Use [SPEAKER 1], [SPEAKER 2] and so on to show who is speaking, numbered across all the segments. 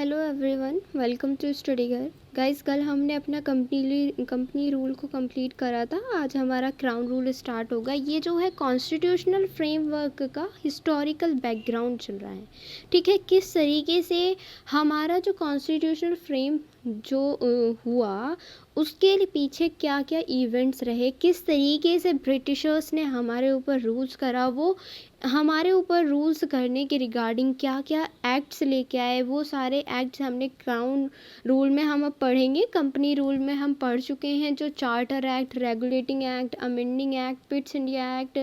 [SPEAKER 1] Hello everyone, welcome to study Ghar. Guys, कल हमने अपना कंपनी रूल को कंप्लीट करा था। आज हमारा क्राउन रूल स्टार्ट होगा। ये जो है कॉन्स्टिट्यूशनल फ्रेमवर्क का हिस्टोरिकल बैकग्राउंड चल रहा है। ठीक है, किस तरीके से हमारा जो कॉन्स्टिट्यूशनल फ्रेम जो हुआ उसके पीछे क्या क्या इवेंट्स रहे, किस तरीके से ब्रिटिशर्स ने हमारे ऊपर रूल्स करा, वो हमारे ऊपर रूल्स करने के रिगार्डिंग क्या क्या एक्ट्स लेके आए, वो सारे एक्ट्स हमने क्राउन रूल में हम अब पढ़ेंगे। कंपनी रूल में हम पढ़ चुके हैं, जो charter act, regulating act, amending act, Pitt's India act,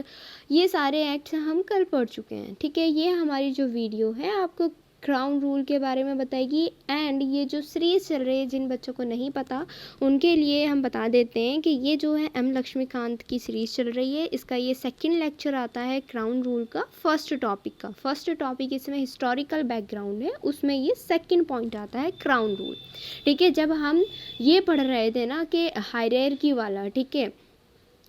[SPEAKER 1] ये सारे एक्ट्स हम कल पढ़ चुके हैं। ठीक है, ये हमारी जो वीडियो है आपको क्राउन रूल के बारे में बताएगी। एंड ये जो सीरीज़ चल रही है, जिन बच्चों को नहीं पता उनके लिए हम बता देते हैं कि ये जो है एम लक्ष्मीकांत की सीरीज़ चल रही है। इसका ये सेकंड लेक्चर आता है क्राउन रूल का फर्स्ट टॉपिक का। फर्स्ट टॉपिक इसमें हिस्टोरिकल बैकग्राउंड है, उसमें ये सेकंड पॉइंट आता है क्राउन रूल। ठीक है, जब हम ये पढ़ रहे थे ना कि हायरार्की वाला, ठीक है,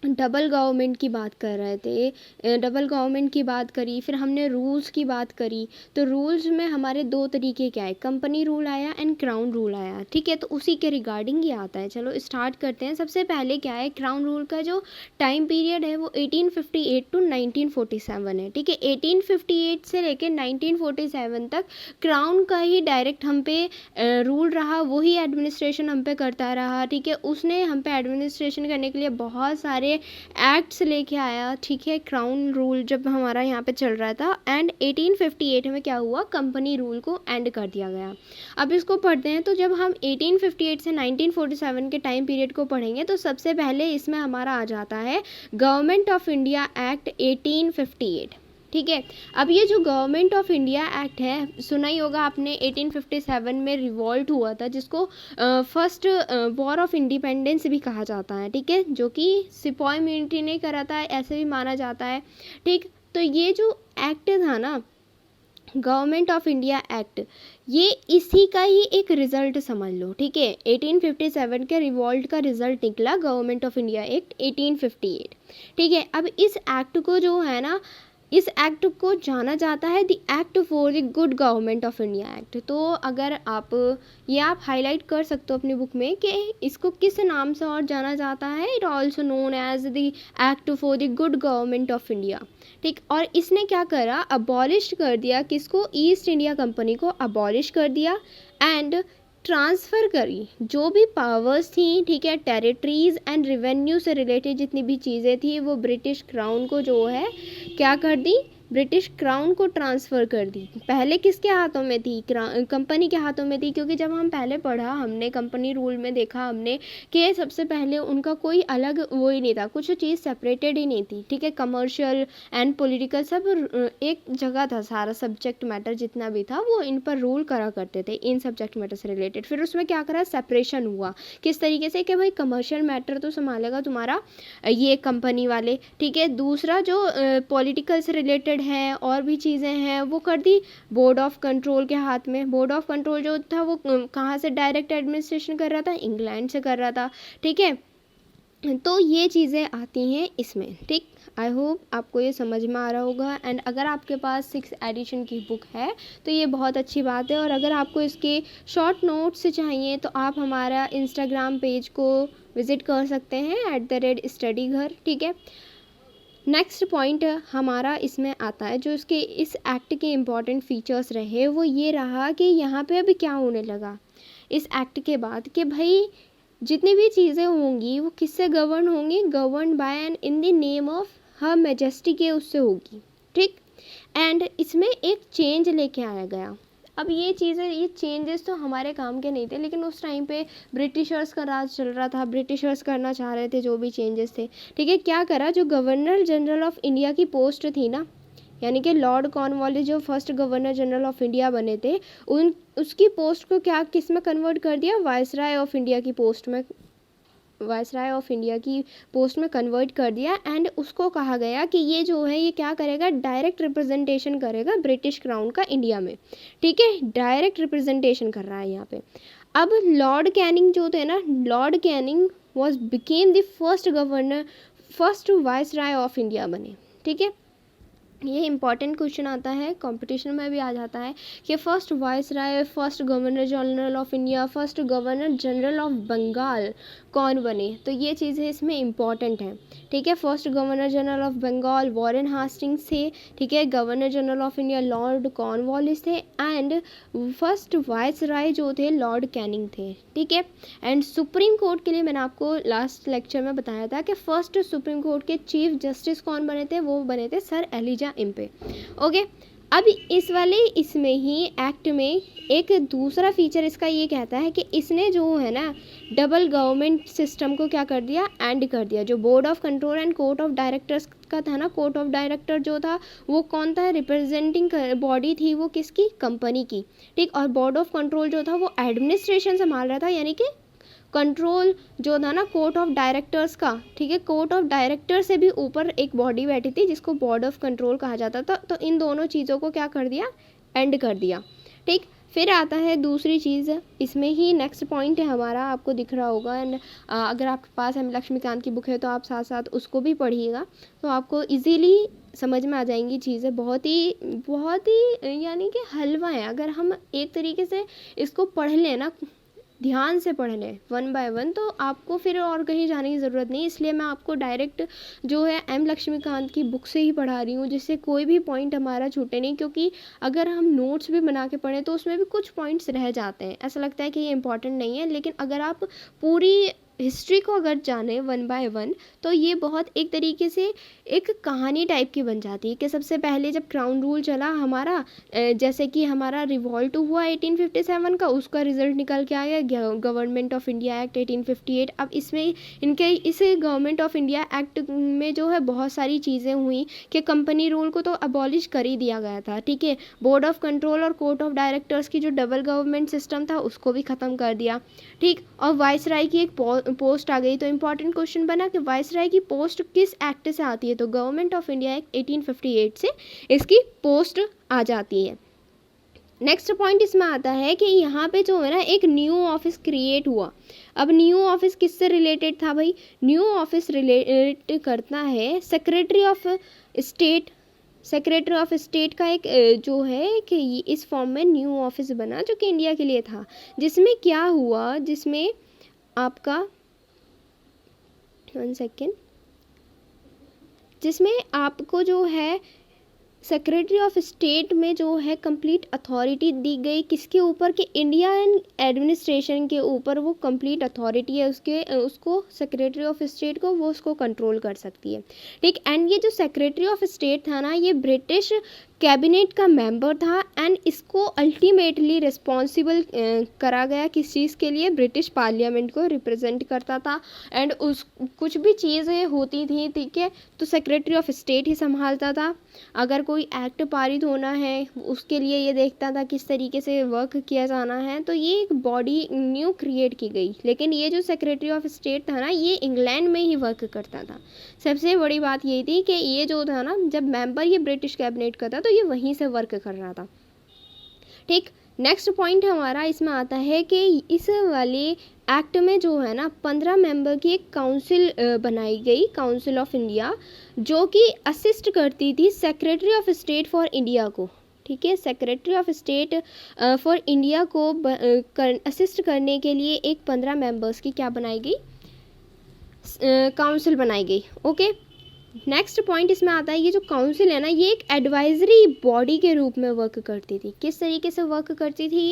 [SPEAKER 1] डबल गवर्नमेंट की बात कर रहे थे, डबल गवर्नमेंट की बात करी, फिर हमने रूल्स की बात करी। तो रूल्स में हमारे दो तरीके के आए, कंपनी रूल आया एंड क्राउन रूल आया। ठीक है, तो उसी के रिगार्डिंग ये आता है। चलो स्टार्ट करते हैं। सबसे पहले क्या है, क्राउन रूल का जो टाइम पीरियड है वो 1858 टू 1947 है। ठीक है, 1858 से लेकर 1947 तक क्राउन का ही डायरेक्ट हम पे रूल रहा, वही एडमिनिस्ट्रेशन हम पे करता रहा। ठीक है, उसने हम पे एडमिनिस्ट्रेशन करने के लिए बहुत सारे एक्ट्स लेके आया। ठीक है, क्राउन रूल जब हमारा यहाँ पे चल रहा था, एंड 1858 में क्या हुआ, कंपनी रूल को एंड कर दिया गया। अब इसको पढ़ते हैं। तो जब हम 1858 से 1947 के टाइम पीरियड को पढ़ेंगे तो सबसे पहले इसमें हमारा आ जाता है गवर्नमेंट ऑफ इंडिया एक्ट 1858। ठीक है, अब ये जो गवर्नमेंट ऑफ इंडिया एक्ट है, सुना ही होगा आपने, 1857 में रिवॉल्ट हुआ था, जिसको फर्स्ट वॉर ऑफ इंडिपेंडेंस भी कहा जाता है। ठीक है, जो कि सिपाही मिलिट्री ने करा था, ऐसे भी माना जाता है। ठीक, तो ये जो एक्ट था ना, गवर्नमेंट ऑफ इंडिया एक्ट, ये इसी का ही एक रिजल्ट समझ लो। ठीक है, 1857 के रिवॉल्ट का रिजल्ट निकला गवर्नमेंट ऑफ इंडिया एक्ट 1858। ठीक है, अब इस एक्ट को जो है ना, इस एक्ट को जाना जाता है the act for the good government of India act. तो अगर आप हाईलाइट कर सकते हो अपनी बुक में कि इसको किस नाम से और जाना जाता है। It also known as the act for the good government of India. ठीक, और इसने क्या करा, अबॉलिश कर दिया, किसको, ईस्ट इंडिया कंपनी को अबॉलिश कर दिया एंड ट्रांसफ़र करी जो भी पावर्स थी। ठीक है, टेरिटरीज़ एंड रेवेन्यू से रिलेटेड जितनी भी चीज़ें थी वो ब्रिटिश क्राउन को जो है क्या कर दी, ब्रिटिश क्राउन को ट्रांसफ़र कर दी। पहले किसके हाथों में थी, कंपनी के हाथों में थी। क्योंकि जब हम पहले पढ़ा, हमने कंपनी रूल में देखा हमने कि सबसे पहले उनका कोई अलग वो ही नहीं था, कुछ चीज़ सेपरेटेड ही नहीं थी। ठीक है, कमर्शियल एंड पॉलिटिकल सब एक जगह था, सारा सब्जेक्ट मैटर जितना भी था वो इन पर रूल करा करते थे, इन सब्जेक्ट मैटर से रिलेटेड। फिर उसमें क्या करा, सेपरेशन हुआ। किस तरीके से कि भाई कमर्शियल मैटर तो संभालेगा तुम्हारा ये कंपनी वाले। ठीक है, दूसरा जो पॉलिटिकल से रिलेटेड हैं और भी चीज़ें हैं वो कर दी बोर्ड ऑफ कंट्रोल के हाथ में। बोर्ड ऑफ कंट्रोल जो था वो कहाँ से डायरेक्ट एडमिनिस्ट्रेशन कर रहा था, इंग्लैंड से कर रहा था। ठीक है, तो ये चीज़ें आती हैं इसमें। ठीक, आई होप आपको ये समझ में आ रहा होगा। एंड अगर आपके पास 6th एडिशन की बुक है तो ये बहुत अच्छी बात है। और अगर आपको इसके शॉर्ट नोट्स चाहिए तो आप हमारा इंस्टाग्राम पेज को विज़िट कर सकते हैं @studyghar। ठीक है, नेक्स्ट पॉइंट हमारा इसमें आता है, जो इसके इस एक्ट के इम्पॉर्टेंट फीचर्स रहे वो ये रहा कि यहाँ पे अभी क्या होने लगा इस एक्ट के बाद, कि भाई जितनी भी चीज़ें होंगी वो किससे गवर्न होंगी, govern by and in the name of her majesty के उससे होगी। ठीक, एंड इसमें एक चेंज लेके आया गया। अब ये चीज़ें, ये चेंजेस तो हमारे काम के नहीं थे, लेकिन उस टाइम पे ब्रिटिशर्स का राज चल रहा था, ब्रिटिशर्स करना चाह रहे थे जो भी चेंजेस थे। ठीक है, क्या करा, जो गवर्नर जनरल ऑफ इंडिया की पोस्ट थी ना, यानी कि लॉर्ड कॉर्नवालिस जो first governor general of India बने थे, उसकी पोस्ट को क्या किस में कन्वर्ट कर दिया, वायसराय ऑफ इंडिया की पोस्ट में, वायसराय ऑफ इंडिया की पोस्ट में कन्वर्ट कर दिया। एंड उसको कहा गया कि ये जो है ये क्या करेगा, डायरेक्ट रिप्रेजेंटेशन करेगा ब्रिटिश क्राउन का इंडिया में। ठीक है, डायरेक्ट रिप्रेजेंटेशन कर रहा है यहाँ पे। अब लॉर्ड कैनिंग जो थे ना, Lord Canning was became the first governor, first viceroy of India बने। ठीक है, ये इंपॉर्टेंट क्वेश्चन आता है, कंपटीशन में भी आ जाता है कि first viceroy, first governor general of India, first governor general of Bengal कौन बने, तो ये चीज़ें इसमें इंपॉर्टेंट हैं। ठीक है, first governor general of Bengal Warren Hastings थे। ठीक है, governor general of India lord Cornwallis थे, एंड फर्स्ट वाइसराय जो थे लॉर्ड कैनिंग थे। ठीक है, एंड सुप्रीम कोर्ट के लिए मैंने आपको लास्ट लेक्चर में बताया था कि फर्स्ट सुप्रीम कोर्ट के चीफ जस्टिस कौन बने थे, वो बने थे सर एलिजा इम्पे। ओके, अब इस वाले इसमें ही एक्ट में एक दूसरा फीचर इसका ये कहता है कि इसने जो है ना डबल गवर्नमेंट सिस्टम को क्या कर दिया, एंड कर दिया। जो board of control and court of directors का था ना, कोर्ट ऑफ डायरेक्टर जो था वो कौन था, रिप्रेजेंटिंग बॉडी थी वो किसकी, कंपनी की। ठीक, और बोर्ड ऑफ कंट्रोल जो था वो एडमिनिस्ट्रेशन संभाल रहा था, यानी कि कंट्रोल जो था ना कोर्ट ऑफ डायरेक्टर्स का। ठीक है, कोर्ट ऑफ डायरेक्टर से भी ऊपर एक बॉडी बैठी थी जिसको बोर्ड ऑफ कंट्रोल कहा जाता था। तो इन दोनों चीज़ों को क्या कर दिया, एंड कर दिया। ठीक, फिर आता है दूसरी चीज़, इसमें ही नेक्स्ट पॉइंट है हमारा, आपको दिख रहा होगा। एंड अगर आपके पास एम लक्ष्मीकांत की बुक है तो आप साथ साथ उसको भी पढ़िएगा, तो आपको इजीली समझ में आ जाएंगी चीज़ें। बहुत ही यानी कि हलवा है, अगर हम एक तरीके से इसको पढ़ लें ना, ध्यान से पढ़ लें वन बाय वन, तो आपको फिर और कहीं जाने की ज़रूरत नहीं। इसलिए मैं आपको डायरेक्ट जो है एम लक्ष्मीकांत की बुक से ही पढ़ा रही हूँ, जिससे कोई भी पॉइंट हमारा छूटे नहीं। क्योंकि अगर हम नोट्स भी बना के पढ़ें तो उसमें भी कुछ पॉइंट्स रह जाते हैं, ऐसा लगता है कि ये इंपॉर्टेंट नहीं है। लेकिन अगर आप पूरी हिस्ट्री को अगर जाने वन बाय वन, तो ये बहुत एक तरीके से एक कहानी टाइप की बन जाती है। कि सबसे पहले जब क्राउन रूल चला हमारा, जैसे कि हमारा रिवॉल्ट हुआ 1857 का, उसका रिजल्ट निकल के आ गया गवर्नमेंट ऑफ इंडिया एक्ट 1858। अब इसमें इनके इस गवर्नमेंट ऑफ इंडिया एक्ट में जो है बहुत सारी चीज़ें हुई कि कंपनी रूल को तो अबॉलिश कर ही दिया गया था। ठीक है, बोर्ड ऑफ कंट्रोल और कोर्ट ऑफ डायरेक्टर्स की जो डबल गवर्नमेंट सिस्टम था उसको भी ख़त्म कर दिया। ठीक, और वाइसराय की एक पोस्ट आ गई। तो इम्पॉर्टेंट क्वेश्चन बना कि वाइसराय की पोस्ट किस एक्ट से आती है, तो गवर्नमेंट ऑफ इंडिया एक्ट 1858 से इसकी पोस्ट आ जाती है। नेक्स्ट पॉइंट इसमें आता है कि यहाँ पे जो है ना एक न्यू ऑफिस क्रिएट हुआ। अब न्यू ऑफिस किससे रिलेटेड था भाई, न्यू ऑफिस रिलेट करता है secretary of state. Secretary of state का एक जो है कि इस फॉर्म में न्यू ऑफिस बना जो कि इंडिया के लिए था। जिसमें क्या हुआ, जिसमें आपका 1 सेकेंड, जिसमें आपको जो है सेक्रेटरी ऑफ स्टेट में जो है कंप्लीट अथॉरिटी दी गई किसके ऊपर, कि इंडियन एडमिनिस्ट्रेशन के ऊपर वो कंप्लीट अथॉरिटी है उसको सेक्रेटरी ऑफ स्टेट को, वो उसको कंट्रोल कर सकती है। ठीक, एंड ये जो सेक्रेटरी ऑफ स्टेट था ना, ये ब्रिटिश कैबिनेट का मेंबर था, एंड इसको अल्टीमेटली रिस्पॉन्सिबल करा गया किस चीज़ के लिए, ब्रिटिश पार्लियामेंट को रिप्रेजेंट करता था। एंड उस कुछ भी चीज़ें होती थी, ठीक है, तो सेक्रेटरी ऑफ स्टेट ही संभालता था। अगर कोई एक्ट पारित होना है उसके लिए ये देखता था किस तरीके से वर्क किया जाना है। तो ये एक बॉडी न्यू क्रिएट की गई। लेकिन ये जो सेक्रेटरी ऑफ स्टेट था ना, ये इंग्लैंड में ही वर्क करता था। सबसे बड़ी बात यही थी कि ये जो था ना, जब मेंबर ये ब्रिटिश कैबिनेट का था तो ये वहीं से वर्क कर रहा था। ठीक, नेक्स्ट पॉइंट हमारा इसमें आता है कि इस वाले एक्ट में जो है ना 15 मेंबर की एक काउंसिल बनाई गई, काउंसिल ऑफ इंडिया, जो कि असिस्ट करती थी secretary of state for India को। ठीक है, secretary of state for India को असिस्ट करने के लिए एक 15 मेंबर्स की क्या बनाई गई, काउंसिल बनाई गई। ओके, नेक्स्ट पॉइंट इसमें आता है, ये जो काउंसिल है ना, ये एक एडवाइजरी बॉडी के रूप में वर्क करती थी। किस तरीके से वर्क करती थी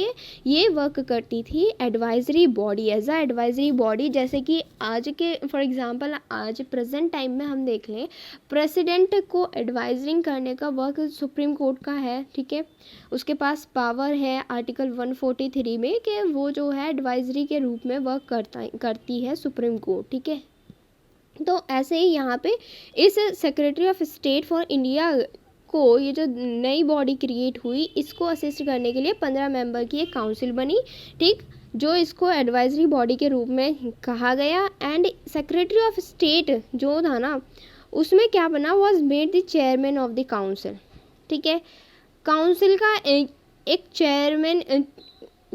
[SPEAKER 1] ये वर्क करती थी advisory body, as a advisory body. जैसे कि आज के फॉर एग्जांपल आज प्रेजेंट टाइम में हम देख लें, प्रेसिडेंट को एडवाइजरिंग करने का वर्क सुप्रीम कोर्ट का है। ठीक है, उसके पास पावर है आर्टिकल 143 में कि वो जो है एडवाइजरी के रूप में वर्क करती है सुप्रीम कोर्ट। ठीक है, तो ऐसे ही यहाँ पे इस secretary of state for India को, ये जो नई बॉडी क्रिएट हुई, इसको असिस्ट करने के लिए 15 मेंबर की एक काउंसिल बनी। ठीक, जो इसको एडवाइजरी बॉडी के रूप में कहा गया। एंड सेक्रेटरी ऑफ स्टेट जो था ना, उसमें क्या बना, was made the chairman of the council. ठीक है, काउंसिल का एक चेयरमैन,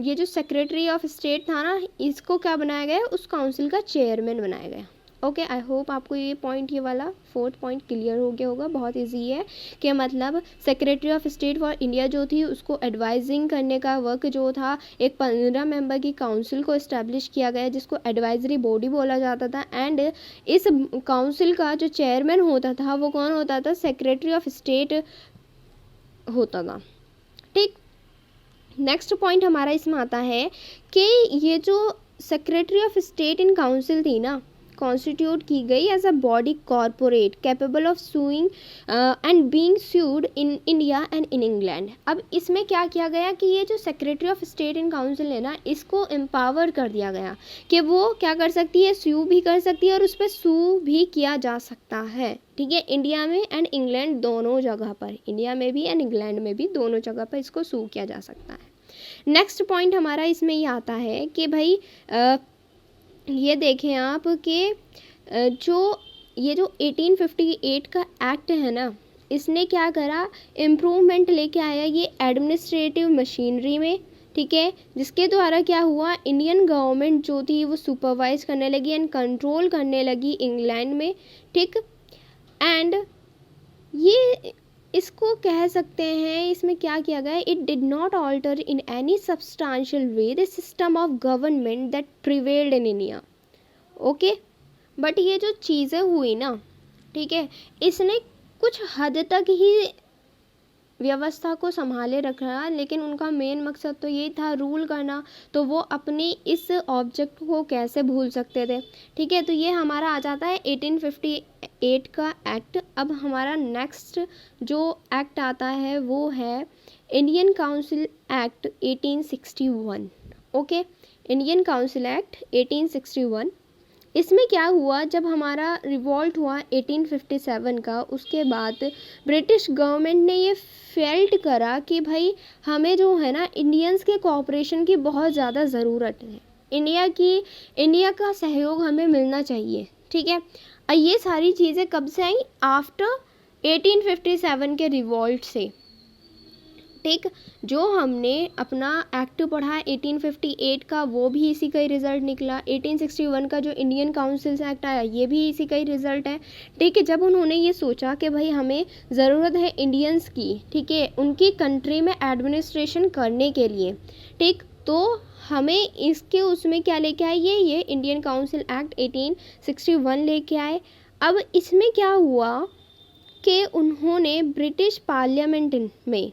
[SPEAKER 1] ये जो सेक्रेटरी ऑफ स्टेट था ना, इसको क्या बनाया गया, उस काउंसिल का चेयरमैन बनाया गया। ओके, आई होप आपको ये पॉइंट, ये वाला 4th पॉइंट क्लियर हो गया होगा। बहुत इजी है कि मतलब secretary of state for India जो थी उसको एडवाइजिंग करने का वर्क जो था, एक 15 मेंबर की काउंसिल को इस्टेब्लिश किया गया जिसको एडवाइजरी बॉडी बोला जाता था। एंड इस काउंसिल का जो चेयरमैन होता था वो कौन होता था? सेक्रेटरी ऑफ स्टेट होता था। ठीक, नेक्स्ट पॉइंट हमारा इसमें आता है कि ये जो secretary of state in council थी ना, कॉन्स्टिट्यूट की गई as a body corporate capable of suing and being sued in India and in England. अब इसमें क्या किया गया कि ये जो secretary of state in council है ना, इसको एम्पावर कर दिया गया कि वो क्या कर सकती है? स्यू भी कर सकती है और उस पर सू भी किया जा सकता है। ठीक है, इंडिया में एंड इंग्लैंड दोनों जगह पर, इंडिया में भी एंड इंग्लैंड में भी दोनों जगह पर इसको सू किया जा सकता है। नेक्स्ट पॉइंट हमारा इसमें ये आता है कि भाई ये देखें आप कि जो ये जो 1858 का एक्ट है ना, इसने क्या करा? इम्प्रूवमेंट लेके आया ये एडमिनिस्ट्रेटिव मशीनरी में। ठीक है, जिसके द्वारा क्या हुआ? इंडियन गवर्नमेंट जो थी वो सुपरवाइज करने लगी एंड कंट्रोल करने लगी इंग्लैंड में। ठीक, एंड ये इसको कह सकते हैं, इसमें क्या किया गया? It did not alter in any substantial way the system of government that prevailed in India. Okay, but ये जो चीज़ें हुई ना, ठीक है, इसने कुछ हद तक ही व्यवस्था को संभाले रखा, लेकिन उनका मेन मकसद तो यही था रूल करना, तो वो अपनी इस ऑब्जेक्ट को कैसे भूल सकते थे। ठीक है, तो ये हमारा आ जाता है 1858 का एक्ट। अब हमारा नेक्स्ट जो एक्ट आता है वो है Indian council act 1861। Okay, Indian council act 1861। इसमें क्या हुआ? जब हमारा रिवॉल्ट हुआ 1857 का, उसके बाद ब्रिटिश गवर्नमेंट ने ये फेल्ट करा कि भाई हमें जो है ना इंडियंस के कोऑपरेशन की बहुत ज़्यादा ज़रूरत है, इंडिया का सहयोग हमें मिलना चाहिए। ठीक है, ये सारी चीज़ें कब से आई? आफ्टर 1857 के रिवॉल्ट से। ठीक, जो हमने अपना एक्ट पढ़ा 1858 का वो भी इसी का ही रिजल्ट निकला। 1861 का जो इंडियन काउंसिल एक्ट आया ये भी इसी का ही रिजल्ट है। ठीक है, जब उन्होंने ये सोचा कि भाई हमें ज़रूरत है इंडियंस की, ठीक है, उनकी कंट्री में एडमिनिस्ट्रेशन करने के लिए, ठीक, तो हमें इसके उसमें क्या लेके आए? ये इंडियन काउंसिल एक्ट 1861 लेके आए। अब इसमें क्या हुआ कि उन्होंने ब्रिटिश पार्लियामेंट में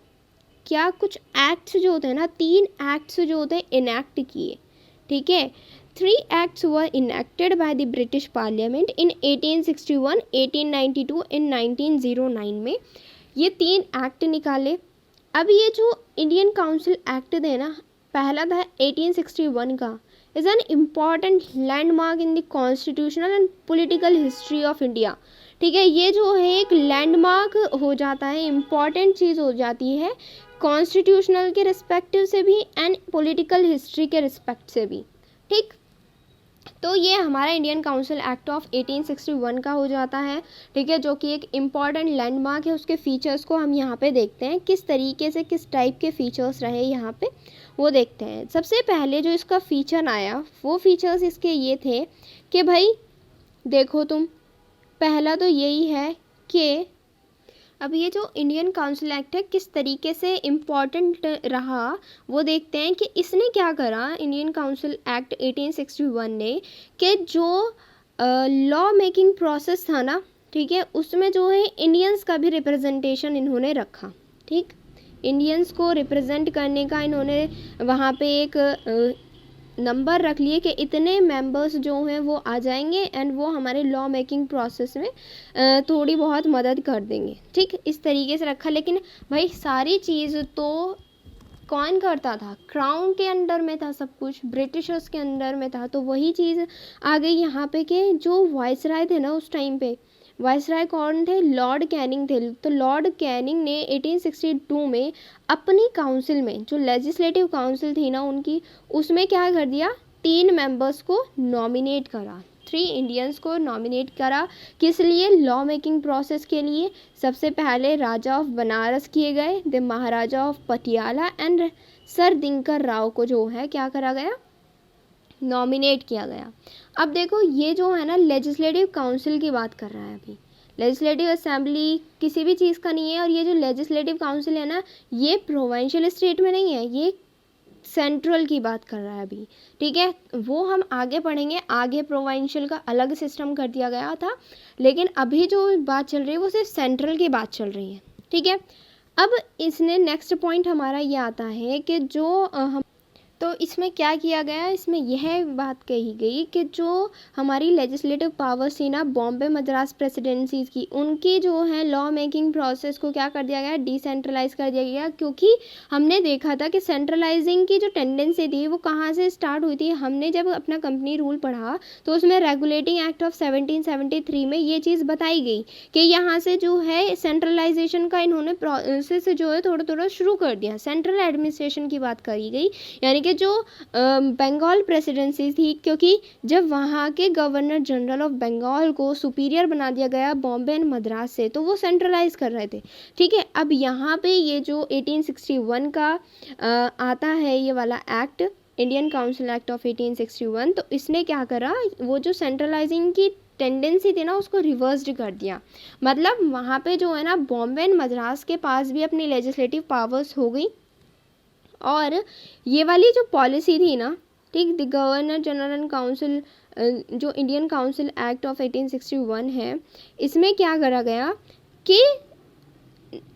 [SPEAKER 1] क्या कुछ एक्ट्स जो होते हैं ना, 3 एक्ट्स जो होते हैं इनैक्ट किए। ठीक है, 3 acts were enacted by the British parliament in 1861, 1892 इन 1909 में ये 3 एक्ट निकाले। अब ये जो इंडियन काउंसिल एक्ट थे ना, पहला था 1861 का, is an important landmark in the constitutional and political history of India. ठीक है, ये जो है एक लैंडमार्क हो जाता है, इम्पॉर्टेंट चीज़ हो जाती है कॉन्स्टिट्यूशनल के रिस्पेक्टिव से भी एंड पॉलिटिकल हिस्ट्री के रिस्पेक्ट से भी। ठीक, तो ये हमारा इंडियन काउंसिल एक्ट ऑफ 1861 का हो जाता है। ठीक है, जो कि एक इम्पॉर्टेंट लैंडमार्क है। उसके फीचर्स को हम यहाँ पे देखते हैं, किस तरीके से किस टाइप के फीचर्स रहे यहाँ पे वो देखते हैं। सबसे पहले जो इसका फीचर आया वो फीचर्स इसके ये थे कि भाई देखो तुम, पहला तो यही है कि अब ये जो इंडियन काउंसिल एक्ट है किस तरीके से इम्पॉर्टेंट रहा वो देखते हैं कि इसने क्या करा। इंडियन काउंसिल एक्ट 1861 ने कि जो लॉ मेकिंग प्रोसेस था ना, ठीक है, उसमें जो है इंडियंस का भी रिप्रेजेंटेशन इन्होंने रखा। ठीक, इंडियंस को रिप्रेजेंट करने का इन्होंने वहाँ पे एक नंबर रख लिए कि इतने मेंबर्स जो हैं वो आ जाएंगे एंड वो हमारे लॉ मेकिंग प्रोसेस में थोड़ी बहुत मदद कर देंगे। ठीक, इस तरीके से रखा। लेकिन भाई सारी चीज़ तो कौन करता था? क्राउन के अंडर में था, सब कुछ ब्रिटिशर्स के अंडर में था। तो वही चीज़ आ गई यहाँ पे कि जो वाइसराय थे ना उस टाइम पे, वाइसराय कौन थे? लॉर्ड कैनिंग थे। तो लॉर्ड कैनिंग ने 1862 में अपनी काउंसिल में, जो लेजिस्लेटिव काउंसिल थी ना उनकी, उसमें क्या कर दिया? 3 मेंबर्स को नॉमिनेट करा, 3 इंडियंस को नॉमिनेट करा। किस लिए? लॉ मेकिंग प्रोसेस के लिए। सबसे पहले राजा ऑफ बनारस किए गए, the Maharaja of Patiala and sir Dinkar Rao को जो है क्या करा गया? नॉमिनेट किया गया। अब देखो ये जो है ना लेजिस्लेटिव काउंसिल की बात कर रहा है अभी, लेजिस्लेटिव असेंबली किसी भी चीज़ का नहीं है। और ये जो लेजिस्लेटिव काउंसिल है ना, ये प्रोविंशियल स्टेट में नहीं है, ये सेंट्रल की बात कर रहा है अभी, ठीक है। वो हम आगे पढ़ेंगे, आगे प्रोविंशियल का अलग सिस्टम कर दिया गया था, लेकिन अभी जो बात चल रही है वो सिर्फ सेंट्रल की बात चल रही है, ठीक है। अब इसने नेक्स्ट पॉइंट हमारा ये आता है कि जो हम तो इसमें क्या किया गया, इसमें यह बात कही गई कि जो हमारी लेजिस्लेटिव पावर्स थी ना बॉम्बे मद्रास प्रेसिडेंसीज की, उनकी जो है लॉ मेकिंग प्रोसेस को क्या कर दिया गया, डिसेंट्रलाइज कर दिया गया। क्योंकि हमने देखा था कि सेंट्रलाइजिंग की जो टेंडेंसी थी वो कहाँ से स्टार्ट हुई थी। हमने जब अपना कंपनी रूल पढ़ा तो उसमें रेगुलेटिंग एक्ट ऑफ 1773 में ये चीज़ बताई गई कि यहाँ से जो है सेंट्रलाइजेशन का इन्होंने प्रोसेस जो है थोड़ा थोड़ा शुरू कर दिया, सेंट्रल एडमिनिस्ट्रेशन की बात करी गई। यानी कि जो बंगाल प्रेसिडेंसी थी, क्योंकि जब वहाँ के गवर्नर जनरल ऑफ बंगाल को सुपीरियर बना दिया गया बॉम्बे एंड मद्रास से, तो वो सेंट्रलाइज कर रहे थे, ठीक है। अब यहाँ पे ये जो 1861 का आता है ये वाला act, Indian council act of 1861, तो इसने क्या करा, वो जो सेंट्रलाइजिंग की टेंडेंसी थी ना उसको रिवर्स्ड कर दिया। मतलब वहाँ पे जो है ना बॉम्बे एंड मद्रास के पास भी अपनी लेजिस्लेटिव पावर्स हो गई। और ये वाली जो पॉलिसी थी ना, ठीक, the governor general and council, जो इंडियन काउंसिल एक्ट ऑफ 1861 है, इसमें क्या करा गया कि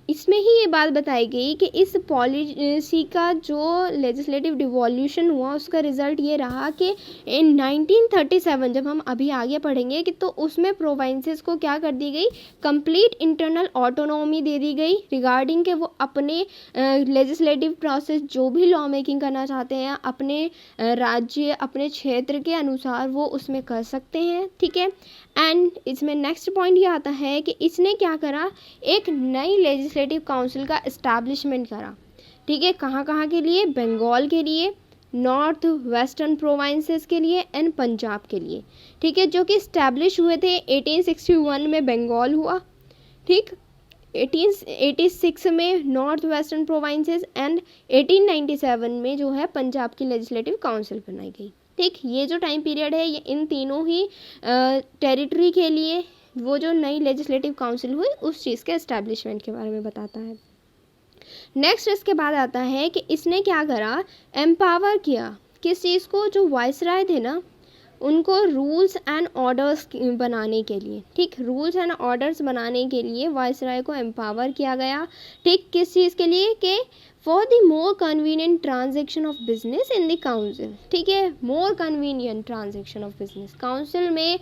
[SPEAKER 1] इसमें ही ये बात बताई गई कि इस पॉलिसी का जो लेजिस्लेटिव डिवोल्यूशन हुआ उसका रिजल्ट ये रहा कि इन 1937 जब हम अभी आगे पढ़ेंगे कि तो उसमें प्रोविंसेस को क्या कर दी गई, कंप्लीट इंटरनल ऑटोनॉमी दे दी गई रिगार्डिंग के वो अपने लेजिस्लेटिव प्रोसेस जो भी लॉ मेकिंग करना चाहते हैं अपने राज्य अपने क्षेत्र के अनुसार वो उसमें कर सकते हैं, ठीक है। एंड इसमें नेक्स्ट पॉइंट ये आता है कि इसने क्या करा, एक नई लेजिस्लेटिव काउंसिल का इस्टेब्लिशमेंट करा, ठीक है। कहाँ कहाँ के लिए, बंगाल के लिए, नॉर्थ वेस्टर्न प्रोविंसेस के लिए एंड पंजाब के लिए, ठीक है, जो कि इस्टेब्लिश हुए थे 1861 में बंगाल हुआ, ठीक, 1886 में नॉर्थ वेस्टर्न प्रोविंसेस एंड 1897 में जो है पंजाब की लेजिस्लेटिव काउंसिल बनाई गई, ठीक। ये जो टाइम पीरियड है ये इन तीनों ही टेरिटरी के लिए वो जो नई लेजिस्लेटिव काउंसिल हुई उस चीज़ के एस्टेब्लिशमेंट के बारे में बताता है। नेक्स्ट इसके बाद आता है कि इसने क्या करा, एम्पावर किया किस चीज़ को, जो वाइसराय थे ना उनको रूल्स एंड ऑर्डर्स बनाने के लिए, ठीक, रूल्स एंड ऑर्डर्स बनाने के लिए वाइसराय को एम्पावर किया गया, ठीक। किस चीज़ के लिए, कि for the more convenient transaction of business in the council, ठीक है, more convenient transaction of business, council में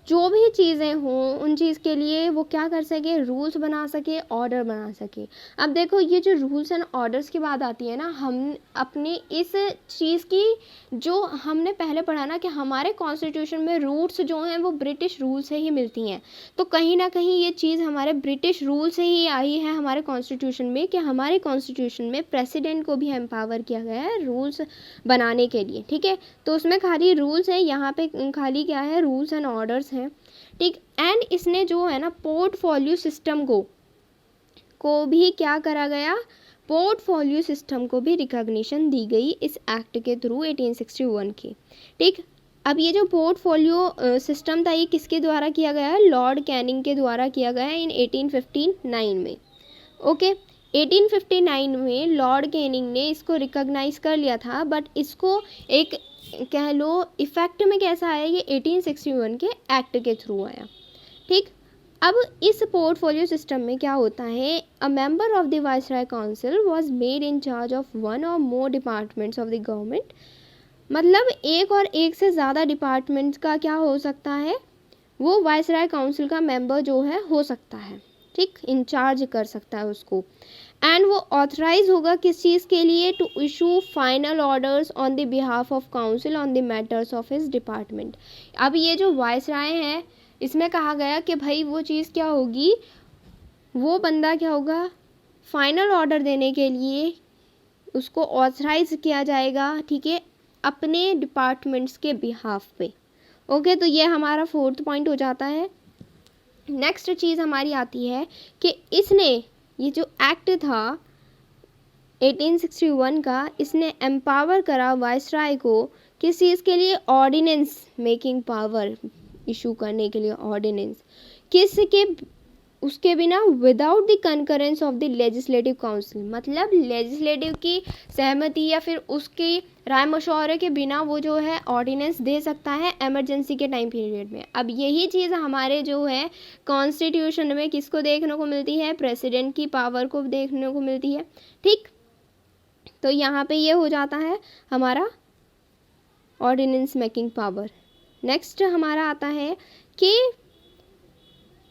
[SPEAKER 1] जो भी चीज़ें हों उन चीज़ के लिए वो क्या कर सके, रूल्स बना सके, ऑर्डर बना सके। अब देखो ये जो रूल्स एंड ऑर्डर्स की बात आती है ना, हम अपने इस चीज़ की जो हमने पहले पढ़ा ना कि हमारे कॉन्स्टिट्यूशन में रूट्स जो हैं वो ब्रिटिश रूल से ही मिलती हैं, तो कहीं ना कहीं ये चीज़ हमारे ब्रिटिश रूल से ही आई है हमारे कॉन्स्टिट्यूशन में, कि हमारे कॉन्स्टिट्यूशन में प्रेसिडेंट को भी एम्पावर किया गया है रूल्स बनाने के लिए, ठीक है। तो उसमें खाली रूल्स है, यहाँ पे खाली क्या है, रूल्स एंड ऑर्डर्स हैं, ठीक। एंड इसने जो है ना पोर्टफोलियो सिस्टम को भी क्या करा गया, पोर्टफोलियो सिस्टम को भी रिकॉग्निशन दी गई इस एक्ट के थ्रू 1861 की, ठीक। अब ये जो पोर्टफोलियो सिस्टम था ये किसके द्वारा किया गया है, लॉर्ड कैनिंग के द्वारा किया गया है इन 1859 में, ओके। 1859 में लॉर्ड कैनिंग ने इसको रिकॉग्नाइज कर लिया था, बट इसको एक कह लो इफेक्ट में कैसा आया, ये 1861 के एक्ट के थ्रू आया, ठीक। अब इस पोर्टफोलियो सिस्टम में क्या होता है, a member of the viceroy council was made in charge of one और मोर डिपार्टमेंट्स ऑफ द गवर्नमेंट, मतलब एक और एक से ज़्यादा डिपार्टमेंट्स का क्या हो सकता है, वो वाइसराय काउंसिल का मेंबर जो है हो सकता है, ठीक, इंचार्ज कर सकता है उसको। एंड वो ऑथराइज होगा किस चीज़ के लिए, to issue final orders on the behalf of council on the matters of his department. अब ये जो वाइसराय है इसमें कहा गया कि भाई वो चीज़ क्या होगी, वो बंदा क्या होगा, फाइनल ऑर्डर देने के लिए उसको ऑथराइज किया जाएगा, ठीक है, अपने डिपार्टमेंट्स के बिहाफ पे, ओके। तो ये हमारा 4th पॉइंट हो जाता है। नेक्स्ट चीज़ हमारी आती है कि इसने ये जो एक्ट था 1861 का, इसने एम्पावर करा वायसराय को किस चीज़ के लिए? ऑर्डिनेंस मेकिंग पावर इशू करने के लिए। ऑर्डिनेंस किसके? उसके बिना, without the concurrence of the legislative council, मतलब लेजिस्लेटिव की सहमति या फिर उसकी राय मशवरे के बिना वो जो है ऑर्डिनेंस दे सकता है इमरजेंसी के टाइम पीरियड में। अब यही चीज़ हमारे जो है कॉन्स्टिट्यूशन में किसको देखने को मिलती है? प्रेसिडेंट की पावर को देखने को मिलती है। ठीक, तो यहाँ पे ये हो जाता है हमारा ऑर्डिनेंस मेकिंग पावर। नेक्स्ट हमारा आता है कि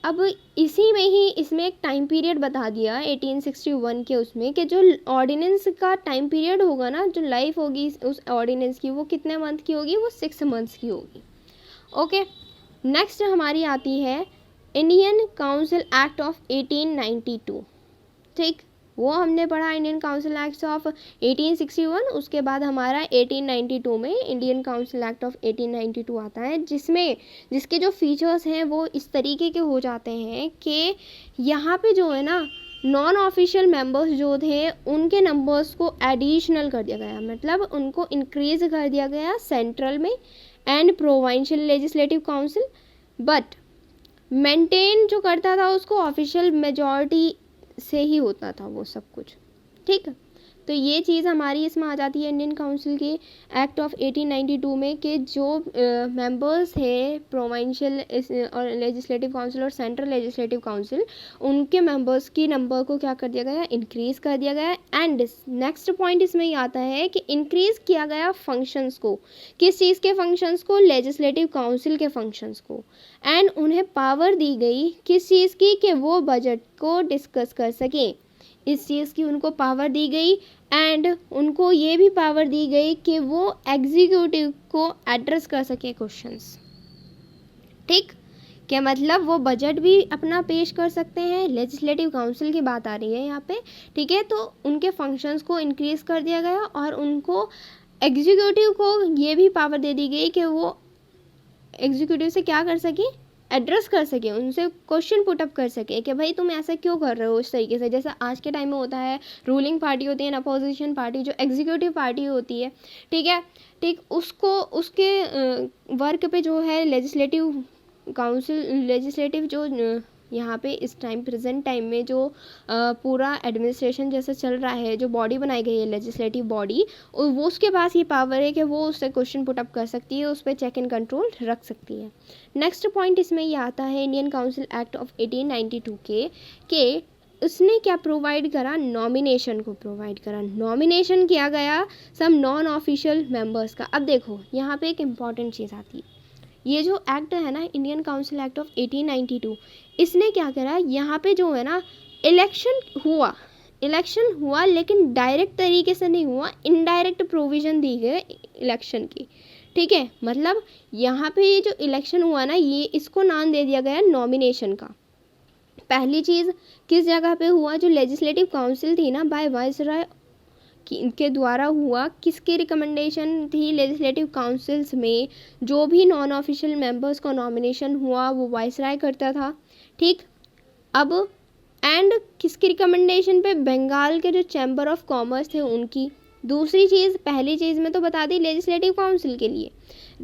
[SPEAKER 1] अब इसी में ही इसमें एक टाइम पीरियड बता दिया 1861 के उसमें कि जो ऑर्डिनेंस का टाइम पीरियड होगा ना, जो लाइफ होगी उस ऑर्डिनेंस की, वो कितने मंथ की होगी? वो 6 मंथ्स की होगी। ओके, नेक्स्ट हमारी आती है इंडियन काउंसिल एक्ट ऑफ 1892। ठीक, वो हमने पढ़ा इंडियन काउंसिल एक्ट ऑफ 1861। उसके बाद हमारा 1892 में इंडियन काउंसिल एक्ट ऑफ 1892 आता है, जिसके जो फीचर्स हैं वो इस तरीके के हो जाते हैं कि यहाँ पे जो है ना नॉन ऑफिशियल मेंबर्स जो थे उनके नंबर्स को एडिशनल कर दिया गया, मतलब उनको इंक्रीज कर दिया गया सेंट्रल में and provincial legislative council, but maintain जो करता था उसको ऑफिशियल मेजॉरिटी से ही होता था वो सब कुछ। ठीक, तो ये चीज़ हमारी इसमें आ जाती है इंडियन काउंसिल के एक्ट ऑफ 1892 में कि जो मेंबर्स थे प्रोविंशियल और लेजिस्लेटिव काउंसिल और सेंट्रल लेजिस्लेटिव काउंसिल, उनके मेंबर्स की नंबर को क्या कर दिया गया? इंक्रीज कर दिया गया। एंड नेक्स्ट पॉइंट इसमें ये आता है कि इंक्रीज किया गया फंक्शंस को। किस चीज़ के फंक्शंस को? लेजिस्लेटिव काउंसिल के फंक्शंस को। एंड उन्हें पावर दी गई किस चीज़ की? कि वो बजट को डिस्कस कर सकें, इस चीज़ की उनको पावर दी गई। एंड उनको ये भी पावर दी गई कि वो एग्जीक्यूटिव को एड्रेस कर सके क्वेश्चंस। ठीक, क्या मतलब वो बजट भी अपना पेश कर सकते हैं। लेजिस्लेटिव काउंसिल की बात आ रही है यहाँ पे। ठीक है, तो उनके फंक्शंस को इंक्रीज कर दिया गया और उनको एग्जीक्यूटिव को ये भी पावर दे दी गई कि वो एग्जीक्यूटिव से क्या कर सके? एड्रेस कर सके, उनसे क्वेश्चन पुटअप कर सके कि भाई तुम ऐसा क्यों कर रहे हो इस तरीके से। जैसा आज के टाइम में होता है, रूलिंग पार्टी होती है, अपोजिशन पार्टी, जो एग्जीक्यूटिव पार्टी होती है, ठीक है, ठीक, उसको उसके वर्क पे जो है लेजिस्लेटिव काउंसिल, लेजिस्लेटिव जो यहाँ पे इस टाइम प्रेजेंट टाइम में जो पूरा एडमिनिस्ट्रेशन जैसा चल रहा है, जो बॉडी बनाई गई है लेजिस्लेटिव बॉडी, वो उसके पास ये पावर है कि वो उससे क्वेश्चन पुटअप कर सकती है, उस पर चेक एंड कंट्रोल रख सकती है। नेक्स्ट पॉइंट इसमें ये आता है इंडियन काउंसिल एक्ट ऑफ 1892 के उसने क्या प्रोवाइड करा? नॉमिनेशन को प्रोवाइड करा। नॉमिनेशन किया गया सब नॉन ऑफिशियल मेंबर्स का। अब देखो यहाँ पे एक इम्पॉर्टेंट चीज़ आती है, ये जो एक्ट है ना इंडियन काउंसिल एक्ट ऑफ 1892, इसने क्या करा? यहाँ पे जो है ना इलेक्शन हुआ लेकिन डायरेक्ट तरीके से नहीं हुआ, इनडायरेक्ट प्रोविज़न दी गई इलेक्शन की। ठीक है, मतलब यहाँ पे ये जो इलेक्शन हुआ ना, ये इसको नाम दे दिया गया नॉमिनेशन का। पहली चीज़ किस जगह पे हुआ? जो लेजिस्लेटिव काउंसिल थी ना, बाय वायसराय के द्वारा हुआ। किसकी रिकमेंडेशन थी? लेजिस्लेटिव काउंसिल्स में जो भी नॉन ऑफिशियल मेंबर्स का नॉमिनेशन हुआ वो वायसराय करता था। ठीक, अब एंड किसकी रिकमेंडेशन पे? बंगाल के जो चैम्बर ऑफ कॉमर्स थे उनकी। दूसरी चीज़, पहली चीज़ में तो बता दी लेजिस्लेटिव काउंसिल के लिए,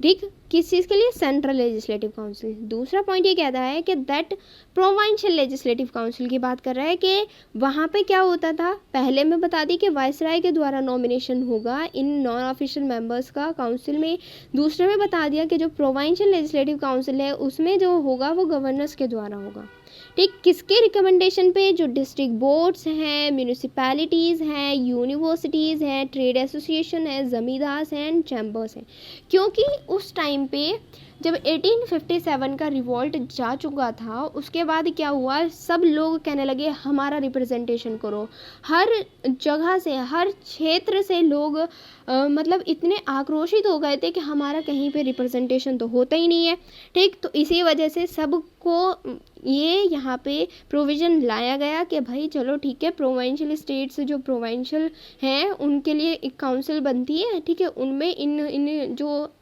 [SPEAKER 1] ठीक, किस चीज़ के लिए? Central legislative council. दूसरा पॉइंट ये कहता है कि दैट प्रोविंशियल लेजिस्लेटिव काउंसिल की बात कर रहा है कि वहाँ पे क्या होता था। पहले में बता दी कि वायसराय के द्वारा नॉमिनेशन होगा इन नॉन ऑफिशियल मेंबर्स का काउंसिल में। दूसरे में बता दिया कि जो प्रोविंशियल लेजिस्लेटिव काउंसिल है उसमें जो होगा वो गवर्नर्स के द्वारा होगा। ठीक, किसके रिकमेंडेशन पे? जो डिस्ट्रिक्ट बोर्ड्स हैं, म्यूनिसिपैलिटीज़ हैं, यूनिवर्सिटीज़ हैं, ट्रेड एसोसिएशन है, ज़मींदार हैं, चैम्बर्स हैं। क्योंकि उस टाइम पे जब 1857 का रिवॉल्ट जा चुका था, उसके बाद क्या हुआ? सब लोग कहने लगे हमारा रिप्रेजेंटेशन करो। हर जगह से, हर क्षेत्र से लोग मतलब इतने आक्रोशित हो गए थे कि हमारा कहीं पे रिप्रेजेंटेशन तो होता ही नहीं है। ठीक, तो इसी वजह से सबको ये यहाँ पे प्रोविज़न लाया गया कि भाई चलो ठीक है, प्रोविंशियल स्टेट्स जो प्रोविंशियल हैं उनके लिए एक काउंसिल बनती है। ठीक है, उनमें इन जो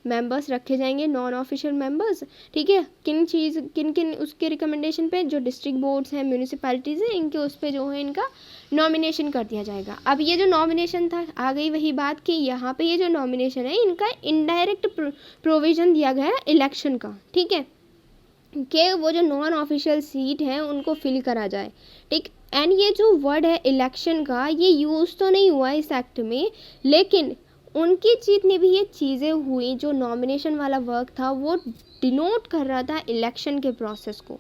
[SPEAKER 1] मेंबर्स रखे जाएंगे, नॉन ऑफिशियल मेंबर्स, ठीक है। किन किन उसके रिकमेंडेशन पे, जो डिस्ट्रिक्ट बोर्ड्स हैं, म्यूनिसिपैलिटीज़ हैं, इनके उस पे जो है इनका नॉमिनेशन कर दिया जाएगा। अब ये जो नॉमिनेशन था, आ गई वही बात कि यहाँ पे ये जो नॉमिनेशन है इनका इनडायरेक्ट प्रोविज़न दिया गया है इलेक्शन का, ठीक है, कि वो जो नॉन ऑफिशियल सीट है उनको फिल करा जाए, ठीक। एंड ये जो वर्ड है इलेक्शन का, ये यूज़ तो नहीं हुआ इस एक्ट में, लेकिन उनकी जितनी भी ये चीज़ें हुई, जो नॉमिनेशन वाला वर्क था वो डिनोट कर रहा था इलेक्शन के प्रोसेस को,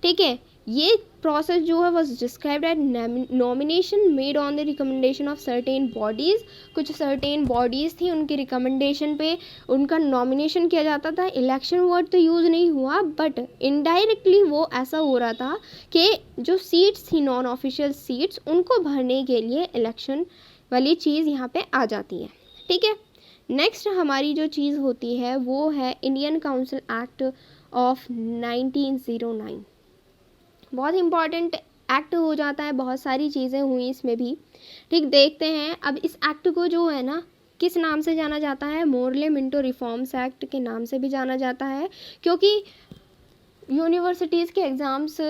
[SPEAKER 1] ठीक है। ये प्रोसेस जो है was described as nomination made on the recommendation of certain bodies. कुछ सर्टेन बॉडीज़ थी, उनकी रिकमेंडेशन पे उनका नॉमिनेशन किया जाता था। इलेक्शन वर्ड तो यूज़ नहीं हुआ, बट इनडायरेक्टली वो ऐसा हो रहा था कि जो सीट्स थी, नॉन ऑफिशियल सीट्स, उनको भरने के लिए इलेक्शन वाली चीज़ यहाँ पे आ जाती है, ठीक है। नेक्स्ट हमारी जो चीज़ होती है वो है इंडियन काउंसिल एक्ट ऑफ 1909। बहुत इम्पॉर्टेंट एक्ट हो जाता है, बहुत सारी चीज़ें हुई इसमें भी, ठीक। देखते हैं अब इस एक्ट को जो है ना किस नाम से जाना जाता है, मोरले मिंटो रिफॉर्म्स एक्ट के नाम से भी जाना जाता है, क्योंकि यूनिवर्सिटीज़ के एग्ज़ाम्स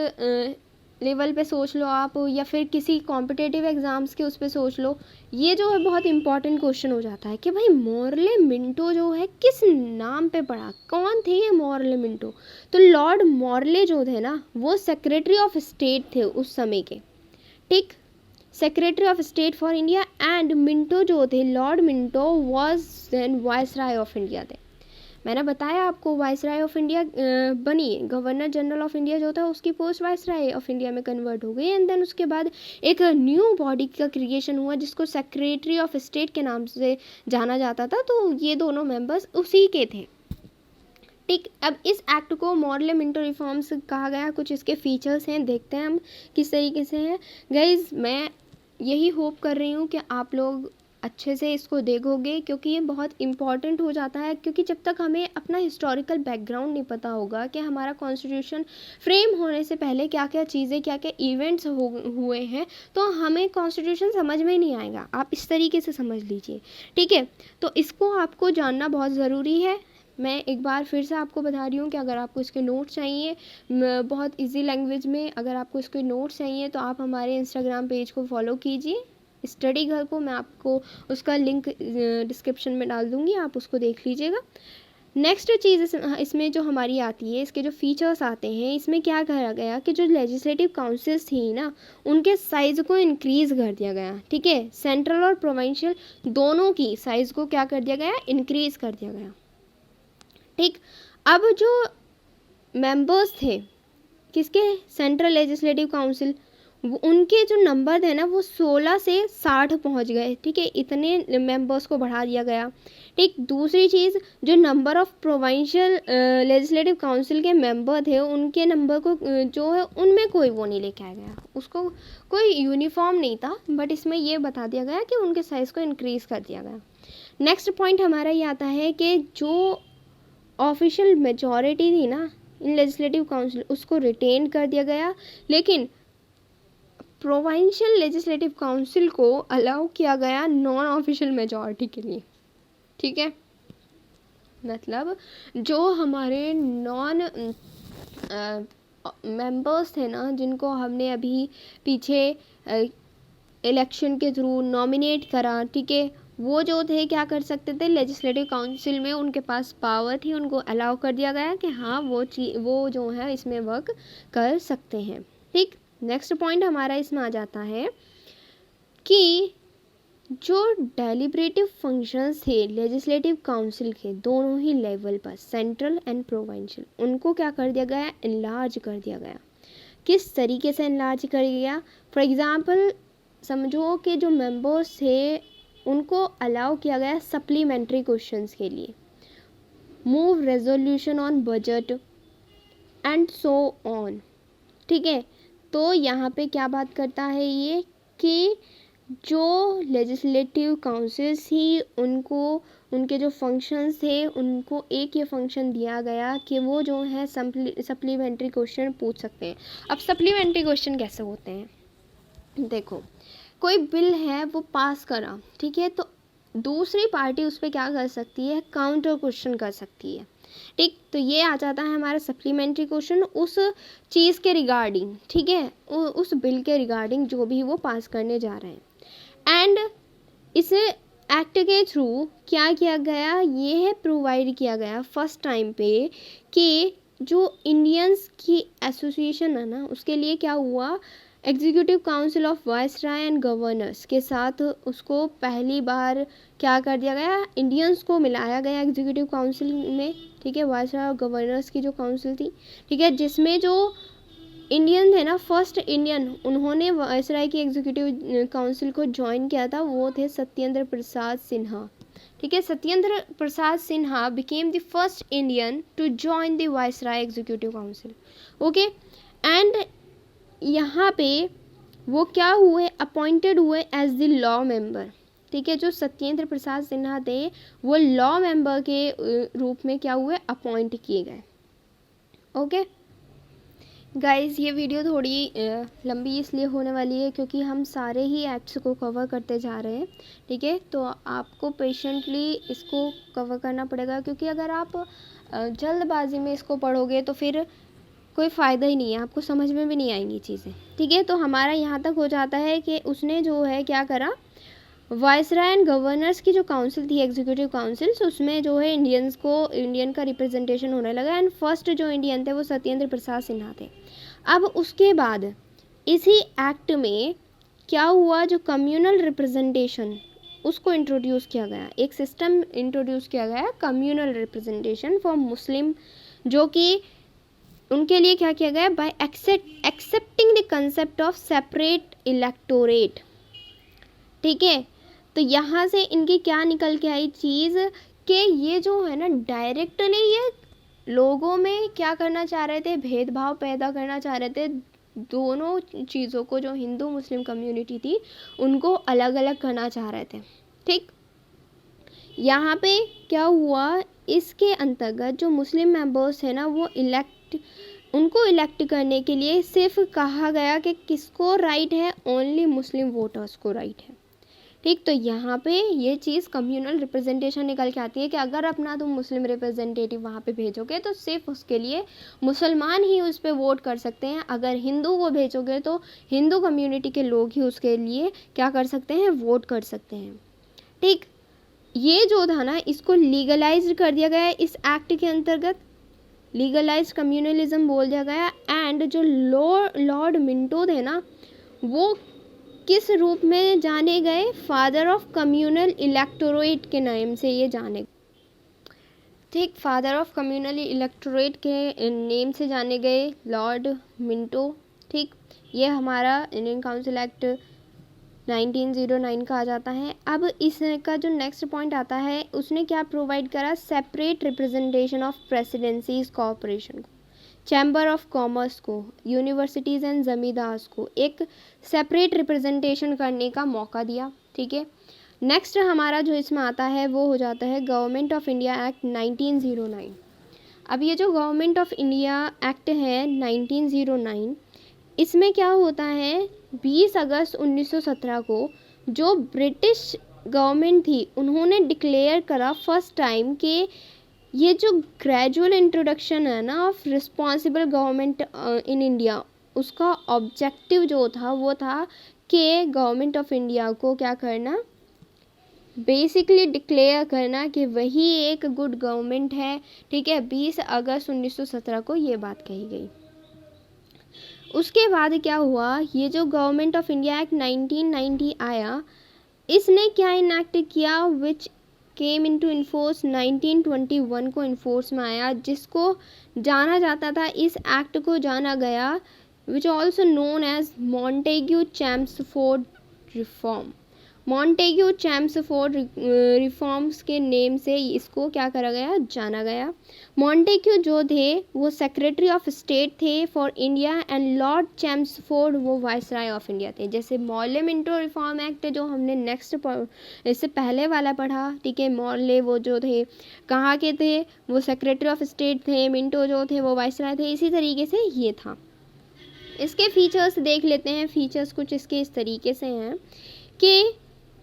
[SPEAKER 1] लेवल पे सोच लो आप, या फिर किसी कॉम्पिटिटिव एग्ज़ाम्स के उस पे सोच लो, ये जो है बहुत इंपॉर्टेंट क्वेश्चन हो जाता है कि भाई मोरले मिंटो जो है किस नाम पे पड़ा, कौन थे ये मोरले मिंटो। तो लॉर्ड मोरले जो थे ना वो सेक्रेटरी ऑफ स्टेट थे उस समय के, ठीक, secretary of state for India. And Minto जो थे, lord Minto was then viceroy of India थे। मैंने बताया आपको वाइसराय ऑफ इंडिया बनी, गवर्नर जनरल ऑफ इंडिया जो था उसकी पोस्ट वाइसराय ऑफ इंडिया में कन्वर्ट हो गई। एंड देन उसके बाद एक न्यू बॉडी का क्रिएशन हुआ जिसको सेक्रेटरी ऑफ स्टेट के नाम से जाना जाता था। तो ये दोनों मेंबर्स उसी के थे, ठीक। अब इस एक्ट को मोरले मिंटो रिफॉर्म्स कहा गया। कुछ इसके फीचर्स हैं, देखते हैं हम किस तरीके से हैं। गाइज मैं यही होप कर रही हूँ कि आप लोग अच्छे से इसको देखोगे, क्योंकि ये बहुत इम्पॉर्टेंट हो जाता है। क्योंकि जब तक हमें अपना हिस्टोरिकल बैकग्राउंड नहीं पता होगा कि हमारा कॉन्स्टिट्यूशन फ्रेम होने से पहले क्या क्या चीज़ें, क्या क्या इवेंट्स हुए हैं, तो हमें कॉन्स्टिट्यूशन समझ में नहीं आएगा। आप इस तरीके से समझ लीजिए, ठीक है। तो इसको आपको जानना बहुत ज़रूरी है। मैं एक बार फिर से आपको बता रही हूँ कि अगर आपको इसके नोट्स चाहिए बहुत इजी लैंग्वेज में, अगर आपको इसके नोट्स चाहिए तो आप हमारे इंस्टाग्राम पेज को फॉलो कीजिए, स्टडी घर को। मैं आपको उसका लिंक डिस्क्रिप्शन में डाल दूँगी, आप उसको देख लीजिएगा। नेक्स्ट चीज़ इसमें जो हमारी आती है, इसके जो फीचर्स आते हैं, इसमें क्या कहा गया कि जो लेजिस्लेटिव काउंसिल्स थी ना उनके साइज़ को इंक्रीज़ कर दिया गया, ठीक है। सेंट्रल और प्रोविंशियल दोनों की साइज़ को क्या कर दिया गया, इंक्रीज़ कर दिया गया, ठीक। अब जो मेंबर्स थे किसके, सेंट्रल लेजिस्लेटिव काउंसिल, उनके जो नंबर थे ना वो 16 से 60 पहुंच गए, ठीक है। इतने मेंबर्स को बढ़ा दिया गया, ठीक। दूसरी चीज़, जो number of provincial legislative council के मेंबर थे उनके नंबर को जो है उनमें कोई वो नहीं लेके आया गया, उसको कोई यूनिफॉर्म नहीं था, बट इसमें ये बता दिया गया कि उनके साइज़ को इंक्रीज़ कर दिया गया। नेक्स्ट पॉइंट हमारा ये आता है कि जो ऑफिशियल मेजॉरिटी थी ना इन लेजिस्लेटिव काउंसिल उसको रिटेन कर दिया गया, लेकिन प्रोविंशियल लेजिस्लेटिव काउंसिल को अलाउ किया गया नॉन ऑफिशियल मेजॉरिटी के लिए, ठीक है। मतलब जो हमारे नॉन मेंबर्स थे ना जिनको हमने अभी पीछे इलेक्शन के थ्रू नॉमिनेट करा, ठीक है, वो जो थे क्या कर सकते थे, लेजिस्लेटिव काउंसिल में उनके पास पावर थी, उनको अलाउ कर दिया गया कि हाँ वो जो है इसमें वर्क कर सकते हैं, ठीक। नेक्स्ट पॉइंट हमारा इसमें आ जाता है कि जो डेलिब्रेटिव फंक्शंस थे लेजिस्लेटिव काउंसिल के दोनों ही लेवल पर, सेंट्रल एंड प्रोविंशियल, उनको क्या कर दिया गया, इनलार्ज कर दिया गया। किस तरीके से इनलार्ज कर दिया, फॉर एग्ज़ाम्पल समझो कि जो मेंबर्स थे उनको अलाउ किया गया सप्लीमेंट्री क्वेश्चंस के लिए, move resolution on budget and so on, ठीक है। तो यहाँ पे क्या बात करता है ये कि जो लेजिस्लेटिव काउंसिल्स थी उनको उनके जो फंक्शंस थे उनको एक ये फंक्शन दिया गया कि वो जो है सप्लीमेंट्री क्वेश्चन पूछ सकते हैं। अब सप्लीमेंट्री क्वेश्चन कैसे होते हैं, देखो कोई बिल है वो पास करा, ठीक है, तो दूसरी पार्टी उस पर क्या कर सकती है, काउंटर क्वेश्चन कर सकती है। ठीक, तो ये आ जाता है हमारा सप्लीमेंट्री क्वेश्चन उस चीज़ के रिगार्डिंग, ठीक है, उस बिल के रिगार्डिंग जो भी वो पास करने जा रहे हैं। एंड इस एक्ट के थ्रू क्या किया गया, ये है प्रोवाइड किया गया फर्स्ट टाइम पे कि जो इंडियंस की एसोसिएशन है ना, उसके लिए क्या हुआ, executive council of viceroy and governors के साथ उसको पहली बार क्या कर दिया गया, इंडियंस को मिलाया गया एग्जीक्यूटिव काउंसिल में, ठीक है, वाइसराय और गवर्नर्स की जो काउंसिल थी, ठीक है, जिसमें जो इंडियन थे ना, फर्स्ट इंडियन उन्होंने वाइसराय की एग्जीक्यूटिव काउंसिल को ज्वाइन किया था, वो थे सत्येंद्र प्रसाद सिन्हा। ठीक है, Satyendra Prasad Sinha became the first Indian to join the viceroy executive council. Okay, and यहाँ पे वो क्या हुए, अपॉइंटेड हुए एज द लॉ मेंबर। ठीक है, जो सत्येंद्र प्रसाद सिन्हा थे वो लॉ मेंबर के रूप में क्या हुए, अपॉइंट किए गए। ओके गाइज, ये वीडियो थोड़ी लंबी इसलिए होने वाली है क्योंकि हम सारे ही एक्ट्स को कवर करते जा रहे हैं। ठीक है, तो आपको पेशेंटली इसको कवर करना पड़ेगा, क्योंकि अगर आप जल्दबाजी में इसको पढ़ोगे तो फिर कोई फ़ायदा ही नहीं है, आपको समझ में भी नहीं आएंगी चीज़ें। ठीक है, तो हमारा यहाँ तक हो जाता है कि उसने जो है क्या करा, वाइसराय एंड गवर्नर्स की जो काउंसिल थी, एग्जीक्यूटिव काउंसिल्स, उसमें जो है इंडियन का रिप्रेजेंटेशन होने लगा। एंड फर्स्ट जो इंडियन थे वो सत्येंद्र प्रसाद सिन्हा थे। अब उसके बाद इसी एक्ट में क्या हुआ, जो कम्युनल रिप्रेजेंटेशन उसको इंट्रोड्यूस किया गया, एक सिस्टम इंट्रोड्यूस किया गया, कम्युनल रिप्रेजेंटेशन फॉर मुस्लिम, जो कि उनके लिए क्या किया गया, bye accepting the concept of separate electorate. ठीक है, तो यहाँ से इनकी क्या निकल के आई चीज़ कि ये जो है ना, डायरेक्टली ये लोगों में क्या करना चाह रहे थे, भेदभाव पैदा करना चाह रहे थे, दोनों चीज़ों को, जो हिंदू मुस्लिम कम्युनिटी थी उनको अलग अलग करना चाह रहे थे। ठीक, यहाँ पे क्या हुआ, इसके अंतर्गत जो मुस्लिम मेंबर्स है ना, वो उनको इलेक्ट करने के लिए सिर्फ कहा गया कि किसको राइट है, ओनली मुस्लिम वोटर्स को राइट है। ठीक, तो यहाँ पे ये चीज़ कम्युनल रिप्रेजेंटेशन निकल के आती है कि अगर अपना तुम मुस्लिम रिप्रेजेंटेटिव वहाँ पे भेजोगे तो सिर्फ उसके लिए मुसलमान ही उस पर वोट कर सकते हैं, अगर हिंदू को भेजोगे तो हिंदू कम्युनिटी के लोग ही उसके लिए क्या कर सकते हैं, वोट कर सकते हैं। ठीक, ये जो था ना, इसको लीगलाइज कर दिया गया इस एक्ट के अंतर्गत, लीगलाइज कम्युनलिज्म बोल दिया गया। एंड जो लॉर्ड मिंटो थे ना, वो किस रूप में जाने गए, फादर ऑफ कम्युनल इलेक्टोरेट के नाम से ये जाने, ठीक, फादर ऑफ कम्युनल इलेक्टोरेट के नेम से जाने गए लॉर्ड मिंटो। ठीक, ये हमारा इंडियन काउंसिल एक्ट 1909 का आ जाता है। अब इसका जो नेक्स्ट पॉइंट आता है, उसने क्या प्रोवाइड करा, separate representation of presidencies corporation को, चैम्बर ऑफ कॉमर्स को, यूनिवर्सिटीज़ एंड जमींदार्स को एक सेपरेट रिप्रेजेंटेशन करने का मौका दिया। ठीक है, नेक्स्ट हमारा जो इसमें आता है वो हो जाता है गवर्नमेंट ऑफ इंडिया एक्ट 1909। अब ये जो गवर्नमेंट ऑफ इंडिया एक्ट है 1909, इसमें क्या होता है, 20 अगस्त 1917 को जो ब्रिटिश गवर्नमेंट थी उन्होंने डिक्लेयर करा फर्स्ट टाइम कि ये जो ग्रेजुअल इंट्रोडक्शन है ना of responsible government in India, उसका ऑब्जेक्टिव जो था वो था कि गवर्नमेंट ऑफ इंडिया को क्या करना, बेसिकली डिक्लेयर करना कि वही एक गुड गवर्नमेंट है। ठीक है, 20 अगस्त 1917 को ये बात कही गई। उसके बाद क्या हुआ, ये जो गवर्नमेंट ऑफ इंडिया एक्ट 1990 आया, इसने क्या इनैक्ट किया, विच केम इनटू इन्फोर्स 1921 को इन्फोर्स में आया, जिसको जाना जाता था, इस एक्ट को जाना गया, which also known as Montagu Chelmsford reform. Montagu Chelmsford reforms के नेम से इसको क्या करा गया, जाना गया। मॉन्टेग्यू जो थे वो सेक्रेटरी ऑफ स्टेट थे for India and Lord Chelmsford वो वाइसराय ऑफ इंडिया थे। जैसे मॉर्ले मिंटो रिफॉर्म एक्ट जो हमने नेक्स्ट इससे पहले वाला पढ़ा, ठीक है, मॉर्ले वो जो थे कहाँ के थे, वो सेक्रेटरी ऑफ स्टेट थे, मिंटो जो थे वो वाइसराय थे, इसी तरीके से ये था। इसके फीचर्स देख लेते हैं। फीचर्स कुछ इसके इस तरीके से हैं कि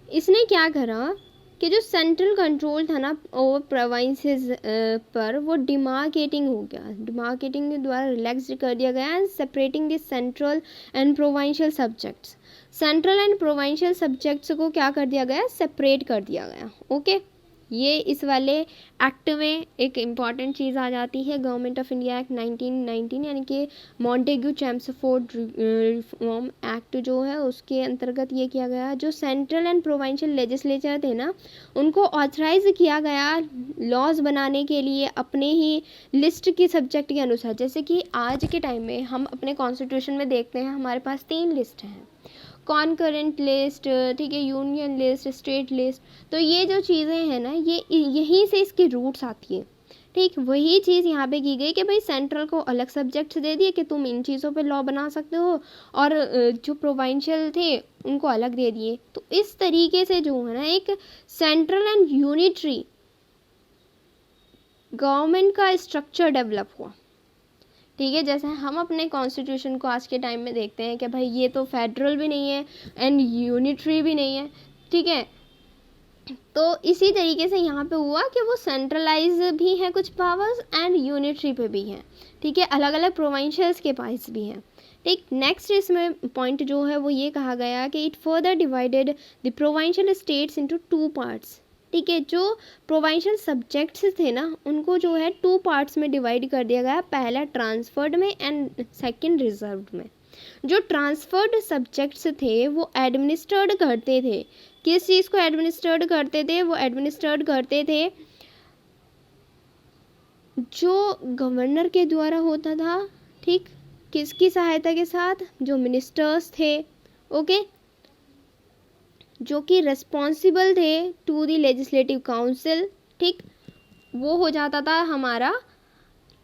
[SPEAKER 1] इसने क्या करा कि जो सेंट्रल कंट्रोल था ना ओवर प्रोविंसेस पर, वो डिमार्केटिंग हो गया, डिमार्केटिंग के द्वारा रिलैक्स कर दिया गया and separating the central and provincial subjects. Central and provincial subjects को क्या कर दिया गया, सेपरेट कर दिया गया। ओके, ये इस वाले एक्ट में एक इम्पॉर्टेंट चीज़ आ जाती है, गवर्नमेंट ऑफ इंडिया एक्ट 1919 यानी कि मॉन्टेग्यू चैम्सफोर्ड रिफॉर्म एक्ट जो है उसके अंतर्गत ये किया गया। जो सेंट्रल एंड प्रोविंशियल लेजिस्लेचर थे ना, उनको ऑथराइज किया गया लॉज बनाने के लिए अपने ही लिस्ट के सब्जेक्ट के अनुसार। जैसे कि आज के टाइम में हम अपने कॉन्स्टिट्यूशन में देखते हैं हमारे पास 3 लिस्ट हैं, कॉन्करेंट लिस्ट, ठीक है, यूनियन लिस्ट, स्टेट लिस्ट। तो ये जो चीज़ें हैं ना, ये यहीं से इसकी रूट्स आती है। ठीक, वही चीज़ यहाँ पे की गई कि भाई सेंट्रल को अलग सब्जेक्ट्स दे दिए कि तुम इन चीज़ों पे लॉ बना सकते हो, और जो प्रोविंशियल थे उनको अलग दे दिए। तो इस तरीके से जो है ना एक सेंट्रल एंड यूनिटरी गवर्नमेंट का स्ट्रक्चर डेवलप हुआ। ठीक है, जैसे हम अपने कॉन्स्टिट्यूशन को आज के टाइम में देखते हैं कि भाई ये तो फेडरल भी नहीं है एंड यूनिटरी भी नहीं है। ठीक है, तो इसी तरीके से यहाँ पे हुआ कि वो सेंट्रलाइज भी है कुछ पावर्स एंड यूनिटरी पे भी है। ठीक है, अलग अलग प्रोविंशियल्स के पास भी हैं। ठीक, नेक्स्ट इसमें पॉइंट जो है वो ये कहा गया कि it further divided the provincial states into 2 parts. ठीक है, जो प्रोविंशियल सब्जेक्ट्स थे ना उनको जो है 2 पार्ट्स में डिवाइड कर दिया गया, पहला ट्रांसफर्ड में एंड सेकंड रिजर्व्ड में। जो ट्रांसफर्ड सब्जेक्ट्स थे वो एडमिनिस्टर्ड करते थे, किस चीज़ को एडमिनिस्टर्ड करते थे, वो एडमिनिस्टर्ड करते थे जो गवर्नर के द्वारा होता था। ठीक, किसकी सहायता के साथ, जो मिनिस्टर्स थे, ओके, जो कि रिस्पॉन्सिबल थे टू द लेजिस्लेटिव काउंसिल। ठीक, वो हो जाता था हमारा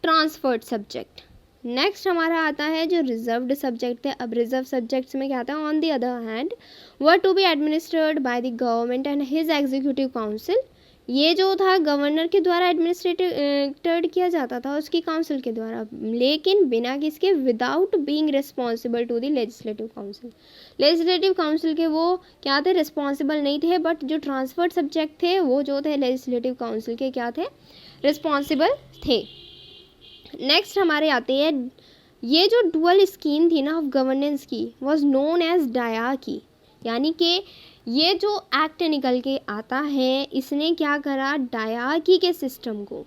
[SPEAKER 1] ट्रांसफर्ड सब्जेक्ट। नेक्स्ट हमारा आता है जो रिजर्व्ड सब्जेक्ट थे। अब रिजर्व सब्जेक्ट्स में क्या आता है, on the other hand were to be administered by the government and his executive council. ये जो था गवर्नर के द्वारा एडमिनिस्ट्रेटेड किया जाता था उसकी काउंसिल के द्वारा, लेकिन बिना किसके, without being responsible to the legislative council. Legislative council के वो क्या थे, रिस्पॉन्सिबल नहीं थे, बट जो ट्रांसफर्ड सब्जेक्ट थे वो जो थे लेजिस्लेटिव काउंसिल के क्या थे, रिस्पॉन्सिबल थे। नेक्स्ट हमारे आते हैं, ये जो डुअल स्कीम थी ना ऑफ गवर्नेंस की वॉज नोन एज डायार्की। यानी कि ये जो एक्ट निकल के आता है इसने क्या करा, डायार्की के सिस्टम को,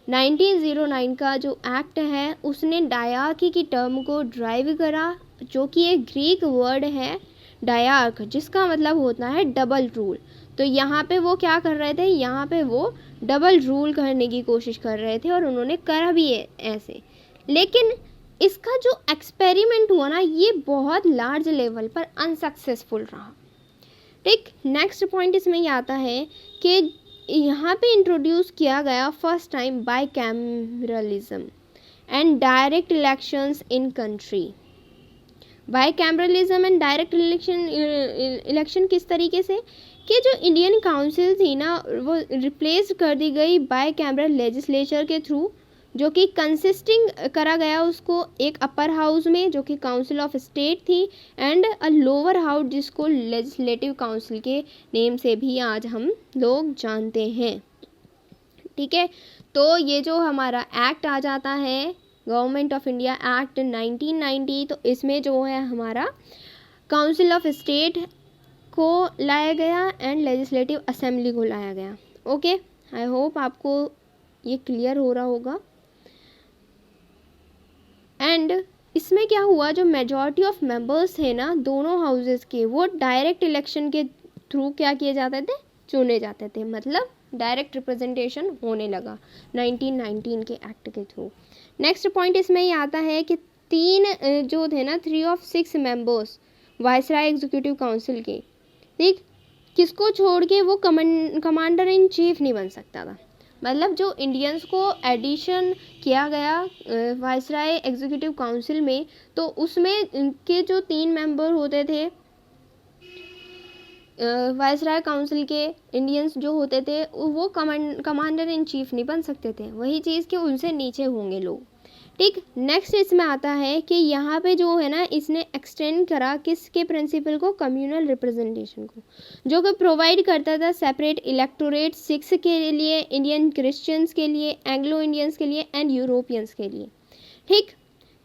[SPEAKER 1] 1909 का जो एक्ट है उसने डायार्की की टर्म को ड्राइव करा, जो कि एक ग्रीक वर्ड है डायार्क, जिसका मतलब होता है डबल रूल। तो यहाँ पे वो क्या कर रहे थे, यहाँ पे वो डबल रूल करने की कोशिश कर रहे थे और उन्होंने करा भी है ऐसे। लेकिन इसका जो एक्सपेरिमेंट हुआ ना ये बहुत लार्ज लेवल पर अनसक्सेसफुल रहा। ठीक, नेक्स्ट पॉइंट इसमें ये आता है कि यहाँ पे इंट्रोड्यूस किया गया first time by cameralism and direct elections in country. By cameralism and direct election किस तरीके से कि जो इंडियन काउंसिल थी ना वो रिप्लेस कर दी गई बाई कैमरल लेजिस्लेचर के थ्रू, जो कि कंसिस्टिंग करा गया उसको एक अपर हाउस में जो कि काउंसिल ऑफ स्टेट थी एंड अ लोअर हाउस जिसको लेजिस्लेटिव काउंसिल के नेम से भी आज हम लोग जानते हैं। ठीक है, तो ये जो हमारा एक्ट आ जाता है गवर्नमेंट ऑफ इंडिया एक्ट 1990, तो इसमें जो है हमारा काउंसिल ऑफ स्टेट को लाया गया एंड लेजिस्लेटिव असेंबली को लाया गया। ओके, आई होप आपको ये क्लियर हो रहा होगा। एंड इसमें क्या हुआ, जो मेजॉरिटी ऑफ मेंबर्स थे ना दोनों हाउसेस के, वो डायरेक्ट इलेक्शन के थ्रू क्या किए जाते थे, चुने जाते थे, मतलब डायरेक्ट रिप्रेजेंटेशन होने लगा 1919 के एक्ट के थ्रू। नेक्स्ट पॉइंट इसमें ये आता है कि 3 जो थे ना 3 of 6 members viceroy executive council के, ठीक, किसको छोड़ के वो कमांडर इन चीफ नहीं बन सकता था। मतलब जो इंडियंस को एडिशन किया गया वायसराय एग्जीक्यूटिव काउंसिल में, तो उसमें के जो 3 मेंबर होते थे वायसराय काउंसिल के, इंडियंस जो होते थे वो कमांडर इन चीफ नहीं बन सकते थे। वही चीज़ कि उनसे नीचे होंगे लोग। ठीक, नेक्स्ट इसमें आता है कि यहाँ पे जो है ना इसने एक्सटेंड करा किसके प्रिंसिपल को, कम्युनल रिप्रेजेंटेशन को, जो कि प्रोवाइड करता था सेपरेट इलेक्टोरेट सिक्स के लिए, इंडियन क्रिश्चियंस के लिए, एंग्लो इंडियंस के लिए एंड यूरोपियंस के लिए। ठीक,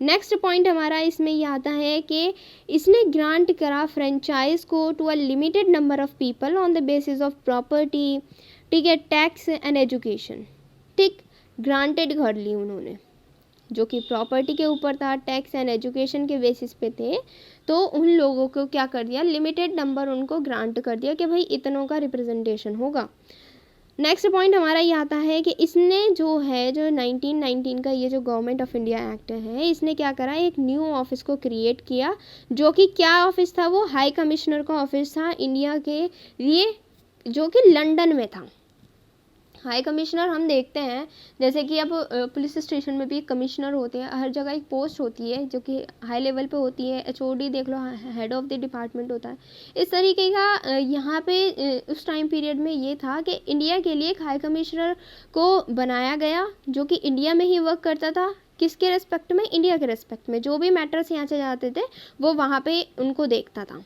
[SPEAKER 1] नेक्स्ट पॉइंट हमारा इसमें ये आता है कि इसने ग्रांट करा फ्रेंचाइज को to a limited number of people on the basis of property, ठीक है, टैक्स एंड एजुकेशन। ठीक, ग्रांटेड कर ली उन्होंने, जो कि प्रॉपर्टी के ऊपर था, टैक्स एंड एजुकेशन के बेसिस पे थे, तो उन लोगों को क्या कर दिया, लिमिटेड नंबर उनको ग्रांट कर दिया कि भाई इतनों का रिप्रेजेंटेशन होगा। नेक्स्ट पॉइंट हमारा ये आता है कि इसने जो है जो 1919 का ये जो गवर्नमेंट ऑफ इंडिया एक्ट है, इसने क्या करा, एक न्यू ऑफिस को क्रिएट किया, जो कि क्या ऑफिस था, वो हाई कमिश्नर का ऑफिस था इंडिया के लिए, जो कि लंदन में था। हाई कमिश्नर हम देखते हैं जैसे कि अब पुलिस स्टेशन में भी कमिश्नर होते हैं, हर जगह एक पोस्ट होती है जो कि हाई लेवल पे होती है, एचओडी देख लो, हेड ऑफ द डिपार्टमेंट होता है। इस तरीके का यहाँ पे उस टाइम पीरियड में ये था कि इंडिया के लिए एक हाई कमिश्नर को बनाया गया, जो कि इंडिया में ही वर्क करता था, किसके रेस्पेक्ट में, इंडिया के रेस्पेक्ट में, जो भी मैटर्स यहाँ से जाते थे वो वहाँ पे उनको देखता था।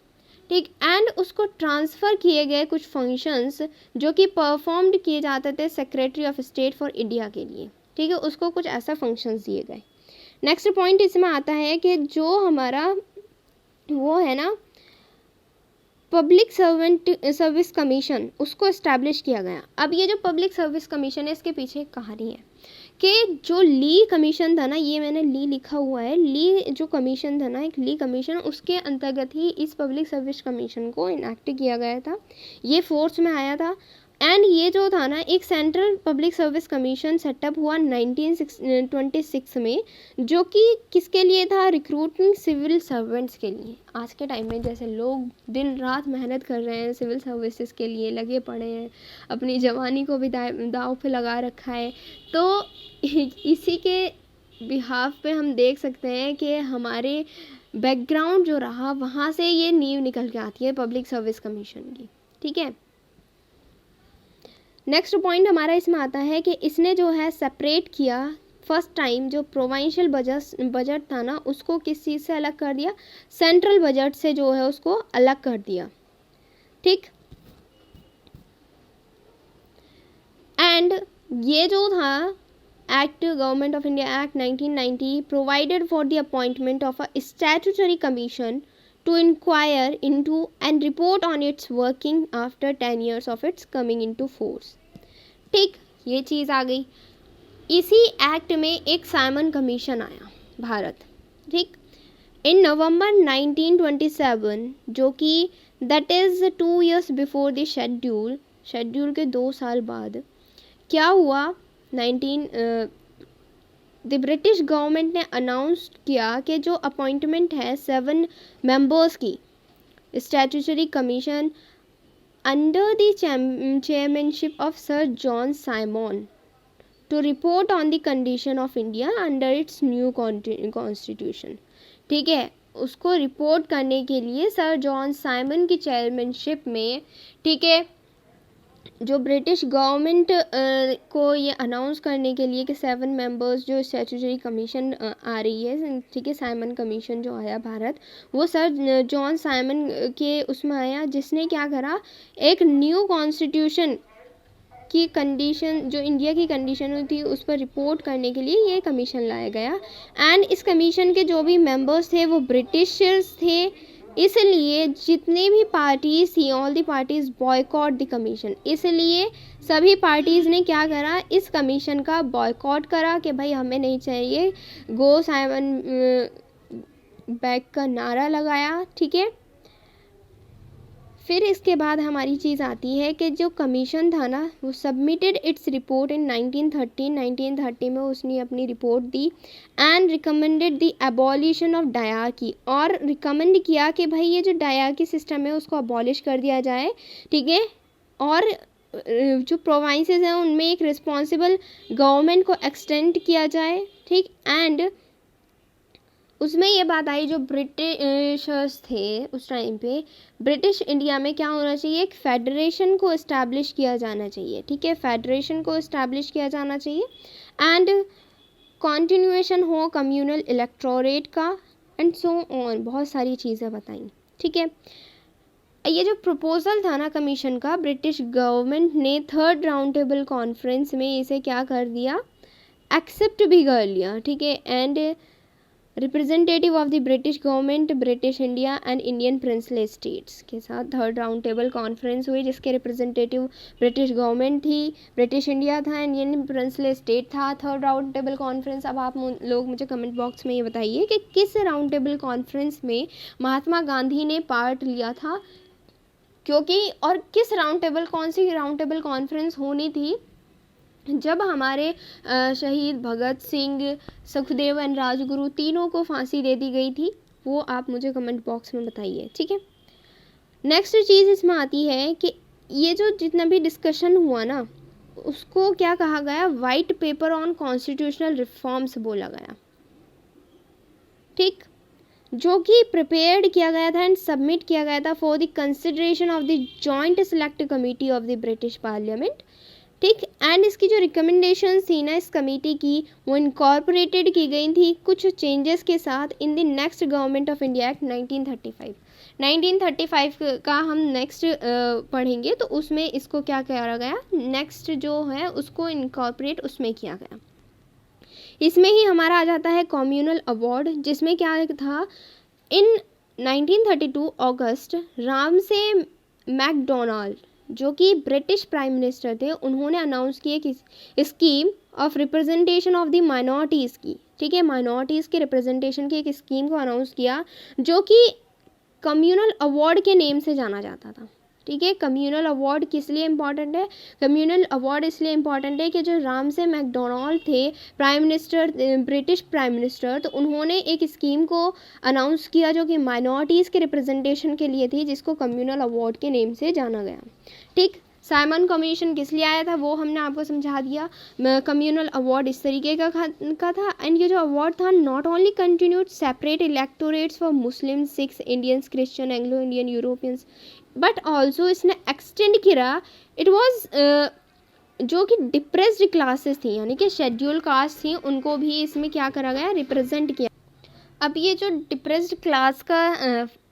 [SPEAKER 1] ठीक, एंड उसको ट्रांसफ़र किए गए कुछ फंक्शंस जो कि परफॉर्म्ड किए जाते थे secretary of state for India के लिए। ठीक है, उसको कुछ ऐसा फंक्शंस दिए गए। नेक्स्ट पॉइंट इसमें आता है कि जो हमारा वो है ना पब्लिक सर्विस कमीशन, उसको इस्टेब्लिश किया गया। अब ये जो पब्लिक सर्विस कमीशन है, इसके पीछे एक कहानी है कि जो ली कमीशन था ना, ये मैंने ली लिखा हुआ है, ली जो कमीशन था ना, एक ली कमीशन, उसके अंतर्गत ही इस पब्लिक सर्विस कमीशन को इनैक्ट किया गया था, ये फोर्स में आया था। एंड ये जो था ना, एक central public service commission setup हुआ 1926 में, जो कि किसके लिए था, रिक्रूटिंग सिविल सर्वेंट्स के लिए। आज के टाइम में जैसे लोग दिन रात मेहनत कर रहे हैं, सिविल सर्विसेज के लिए लगे पड़े हैं, अपनी जवानी को भी दाव पे लगा रखा है, तो इसी के बिहाफ पे हम देख सकते हैं कि हमारे बैकग्राउंड जो रहा, वहाँ से ये नींव निकल के आती है पब्लिक सर्विस कमीशन की। ठीक है, नेक्स्ट पॉइंट हमारा इसमें आता है कि इसने जो है सेपरेट किया फर्स्ट टाइम, जो प्रोविंशियल बजट था ना, उसको किस चीज़ से अलग कर दिया, सेंट्रल बजट से जो है उसको अलग कर दिया। ठीक, एंड ये जो था act, government of India act 1990 provided for the appointment of a statutory commission to inquire into and report on its working after 10 years of its coming into force। ठीक, ये चीज़ आ गई। इसी एक्ट में एक साइमन कमीशन आया भारत। ठीक, इन नवंबर 1927, जो कि that is 2 years before the schedule के 2 साल बाद क्या हुआ, द ब्रिटिश गवर्नमेंट ने अनाउंस किया कि जो अपॉइंटमेंट है 7 मेंबर्स की statutory commission under the chairmanship of sir John Simon to report on the condition of India under its new constitution. ठीक है, उसको रिपोर्ट करने के लिए सर जॉन साइमन की चेयरमैनशिप में, ठीक है, जो ब्रिटिश गवर्नमेंट को ये अनाउंस करने के लिए कि 7 मेंबर्स जो स्टैट्यूटरी कमीशन आ रही है, ठीक है, साइमन कमीशन जो आया भारत, वो सर जॉन साइमन के उसमें आया, जिसने क्या करा, एक न्यू कॉन्स्टिट्यूशन की कंडीशन, जो इंडिया की कंडीशन थी, उस पर रिपोर्ट करने के लिए ये कमीशन लाया गया। एंड इस कमीशन के जो भी मेंबर्स थे वो ब्रिटिशर्स थे, इसलिए जितने भी पार्टीज थी, all the parties boycott the commission. इसलिए सभी पार्टीज़ ने क्या करा, इस कमीशन का बॉयकॉट करा कि भाई हमें नहीं चाहिए, गो साइमन बैक का नारा लगाया। ठीक है, फिर इसके बाद हमारी चीज़ आती है कि जो कमीशन था ना, वो सबमिटेड इट्स रिपोर्ट इन 1930 में उसने अपनी report the and recommended the abolition of dyarchy, और रिकमेंड किया कि भाई ये जो डायरकी सिस्टम है उसको अबॉलिश कर दिया जाए। ठीक है, और जो प्रोविंसेस हैं उनमें एक रिस्पॉन्सिबल गवर्नमेंट को एक्सटेंड किया जाए। ठीक, एंड उसमें ये बात आई, जो ब्रिटिशर्स थे उस टाइम पे, ब्रिटिश इंडिया में क्या होना चाहिए, एक फेडरेशन को इस्टेब्लिश किया जाना चाहिए। ठीक है, फेडरेशन को इस्टेब्लिश किया जाना चाहिए। एंड कॉन्टिन्यूएशन हो कम्युनल इलेक्टोरेट का, एंड सो ऑन, बहुत सारी चीज़ें बताई। ठीक है, ये जो प्रपोजल था ना कमीशन का, ब्रिटिश गवर्नमेंट ने थर्ड राउंड टेबल कॉन्फ्रेंस में इसे क्या कर दिया, एक्सेप्ट भी कर लिया। ठीक है, and representative of the British government, British India and Indian princely states के साथ थर्ड राउंड टेबल कॉन्फ्रेंस हुई, जिसके रिप्रेजेंटेटिव ब्रिटिश गवर्नमेंट थी, ब्रिटिश इंडिया था, इंडियन प्रिंसली स्टेट था। थर्ड राउंड टेबल कॉन्फ्रेंस, अब आप लोग मुझे कमेंट बॉक्स में ये बताइए कि किस राउंड टेबल कॉन्फ्रेंस में महात्मा गांधी ने पार्ट लिया था, क्योंकि और किस राउंड टेबल, कौन सी राउंड टेबल कॉन्फ्रेंस होनी थी जब हमारे शहीद भगत सिंह, सुखदेव एंड राजगुरु तीनों को फांसी दे दी गई थी, वो आप मुझे कमेंट बॉक्स में बताइए। ठीक है, नेक्स्ट चीज़ इसमें आती है कि ये जो जितना भी डिस्कशन हुआ ना, उसको क्या कहा गया, white paper on constitutional reforms बोला गया। ठीक, जो कि प्रिपेयर्ड किया गया था एंड सबमिट किया गया था for the consideration of the joint select committee of the British parliament. ठीक, एंड इसकी जो रिकमेंडेशन थी ना इस कमेटी की, वो इनकॉर्पोरेटेड की गई थी कुछ चेंजेस के साथ in the next government of India act 1935। 1935 का हम नेक्स्ट पढ़ेंगे, तो उसमें इसको क्या करा गया, नेक्स्ट जो है उसको इनकॉर्पोरेट उसमें किया गया। इसमें ही हमारा आ जाता है कम्युनल अवार्ड, जिसमें क्या था, इन 1932 अगस्त रामसे मैकडोनाल्ड जो कि ब्रिटिश प्राइम मिनिस्टर थे, उन्होंने अनाउंस किए कि scheme of representation of the minorities की। ठीक है, माइनॉरिटीज़ के रिप्रेजेंटेशन की एक स्कीम को अनाउंस किया, जो कि कम्युनल अवार्ड के नेम से जाना जाता था। ठीक है, कम्युनल अवार्ड किस लिए इम्पॉर्टेंट है, कम्युनल अवार्ड इसलिए इम्पॉर्टेंट है कि जो रामसे मैकडोनाल्ड थे prime minister, British prime minister, तो उन्होंने एक स्कीम को अनाउंस किया जो कि माइनॉरिटीज़ के रिप्रेजेंटेशन के लिए थी, जिसको कम्युनल अवार्ड के नेम से जाना गया। ठीक, साइमन कमीशन किस लिए आया था वो हमने आपको समझा दिया। कम्युनल अवार्ड इस तरीके का था, एंड ये जो अवार्ड था not only continued separate electorates for Muslim, Sikhs, Indians, Christian, Anglo Indian, Europeans, but also इसने एक्सटेंड किया, इट वॉज जो कि डिप्रेस्ड क्लासेस थी, यानी कि शेड्यूल कास्ट थी, उनको भी इसमें क्या करा गया, रिप्रेजेंट किया। अब ये जो डिप्रेस्ड क्लास का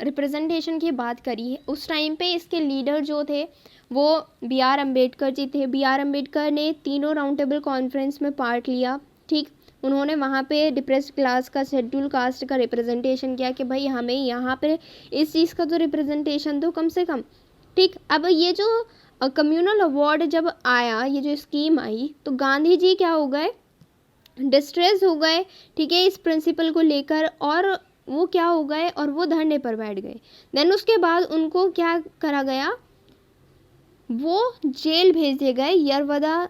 [SPEAKER 1] रिप्रेजेंटेशन की बात करी है, उस टाइम पे इसके लीडर जो थे वो B.R. अम्बेडकर जी थे। B.R. अम्बेडकर ने तीनों राउंड टेबल कॉन्फ्रेंस में पार्ट लिया। ठीक, उन्होंने वहाँ पे डिप्रेस्ड क्लास का, शेड्यूल कास्ट का रिप्रेजेंटेशन किया कि भाई हमें यहाँ पे इस चीज़ का तो रिप्रेजेंटेशन दो कम से कम। ठीक, अब ये जो कम्युनल अवार्ड जब आया, ये जो स्कीम आई, तो गांधी जी क्या हो गए, डिस्ट्रेस हो गए। ठीक है, इस प्रिंसिपल को लेकर, और वो क्या हो गए, और वो धरने पर बैठ गए। देन उसके बाद उनको क्या करा गया, वो जेल भेज दिए गए, यरवदा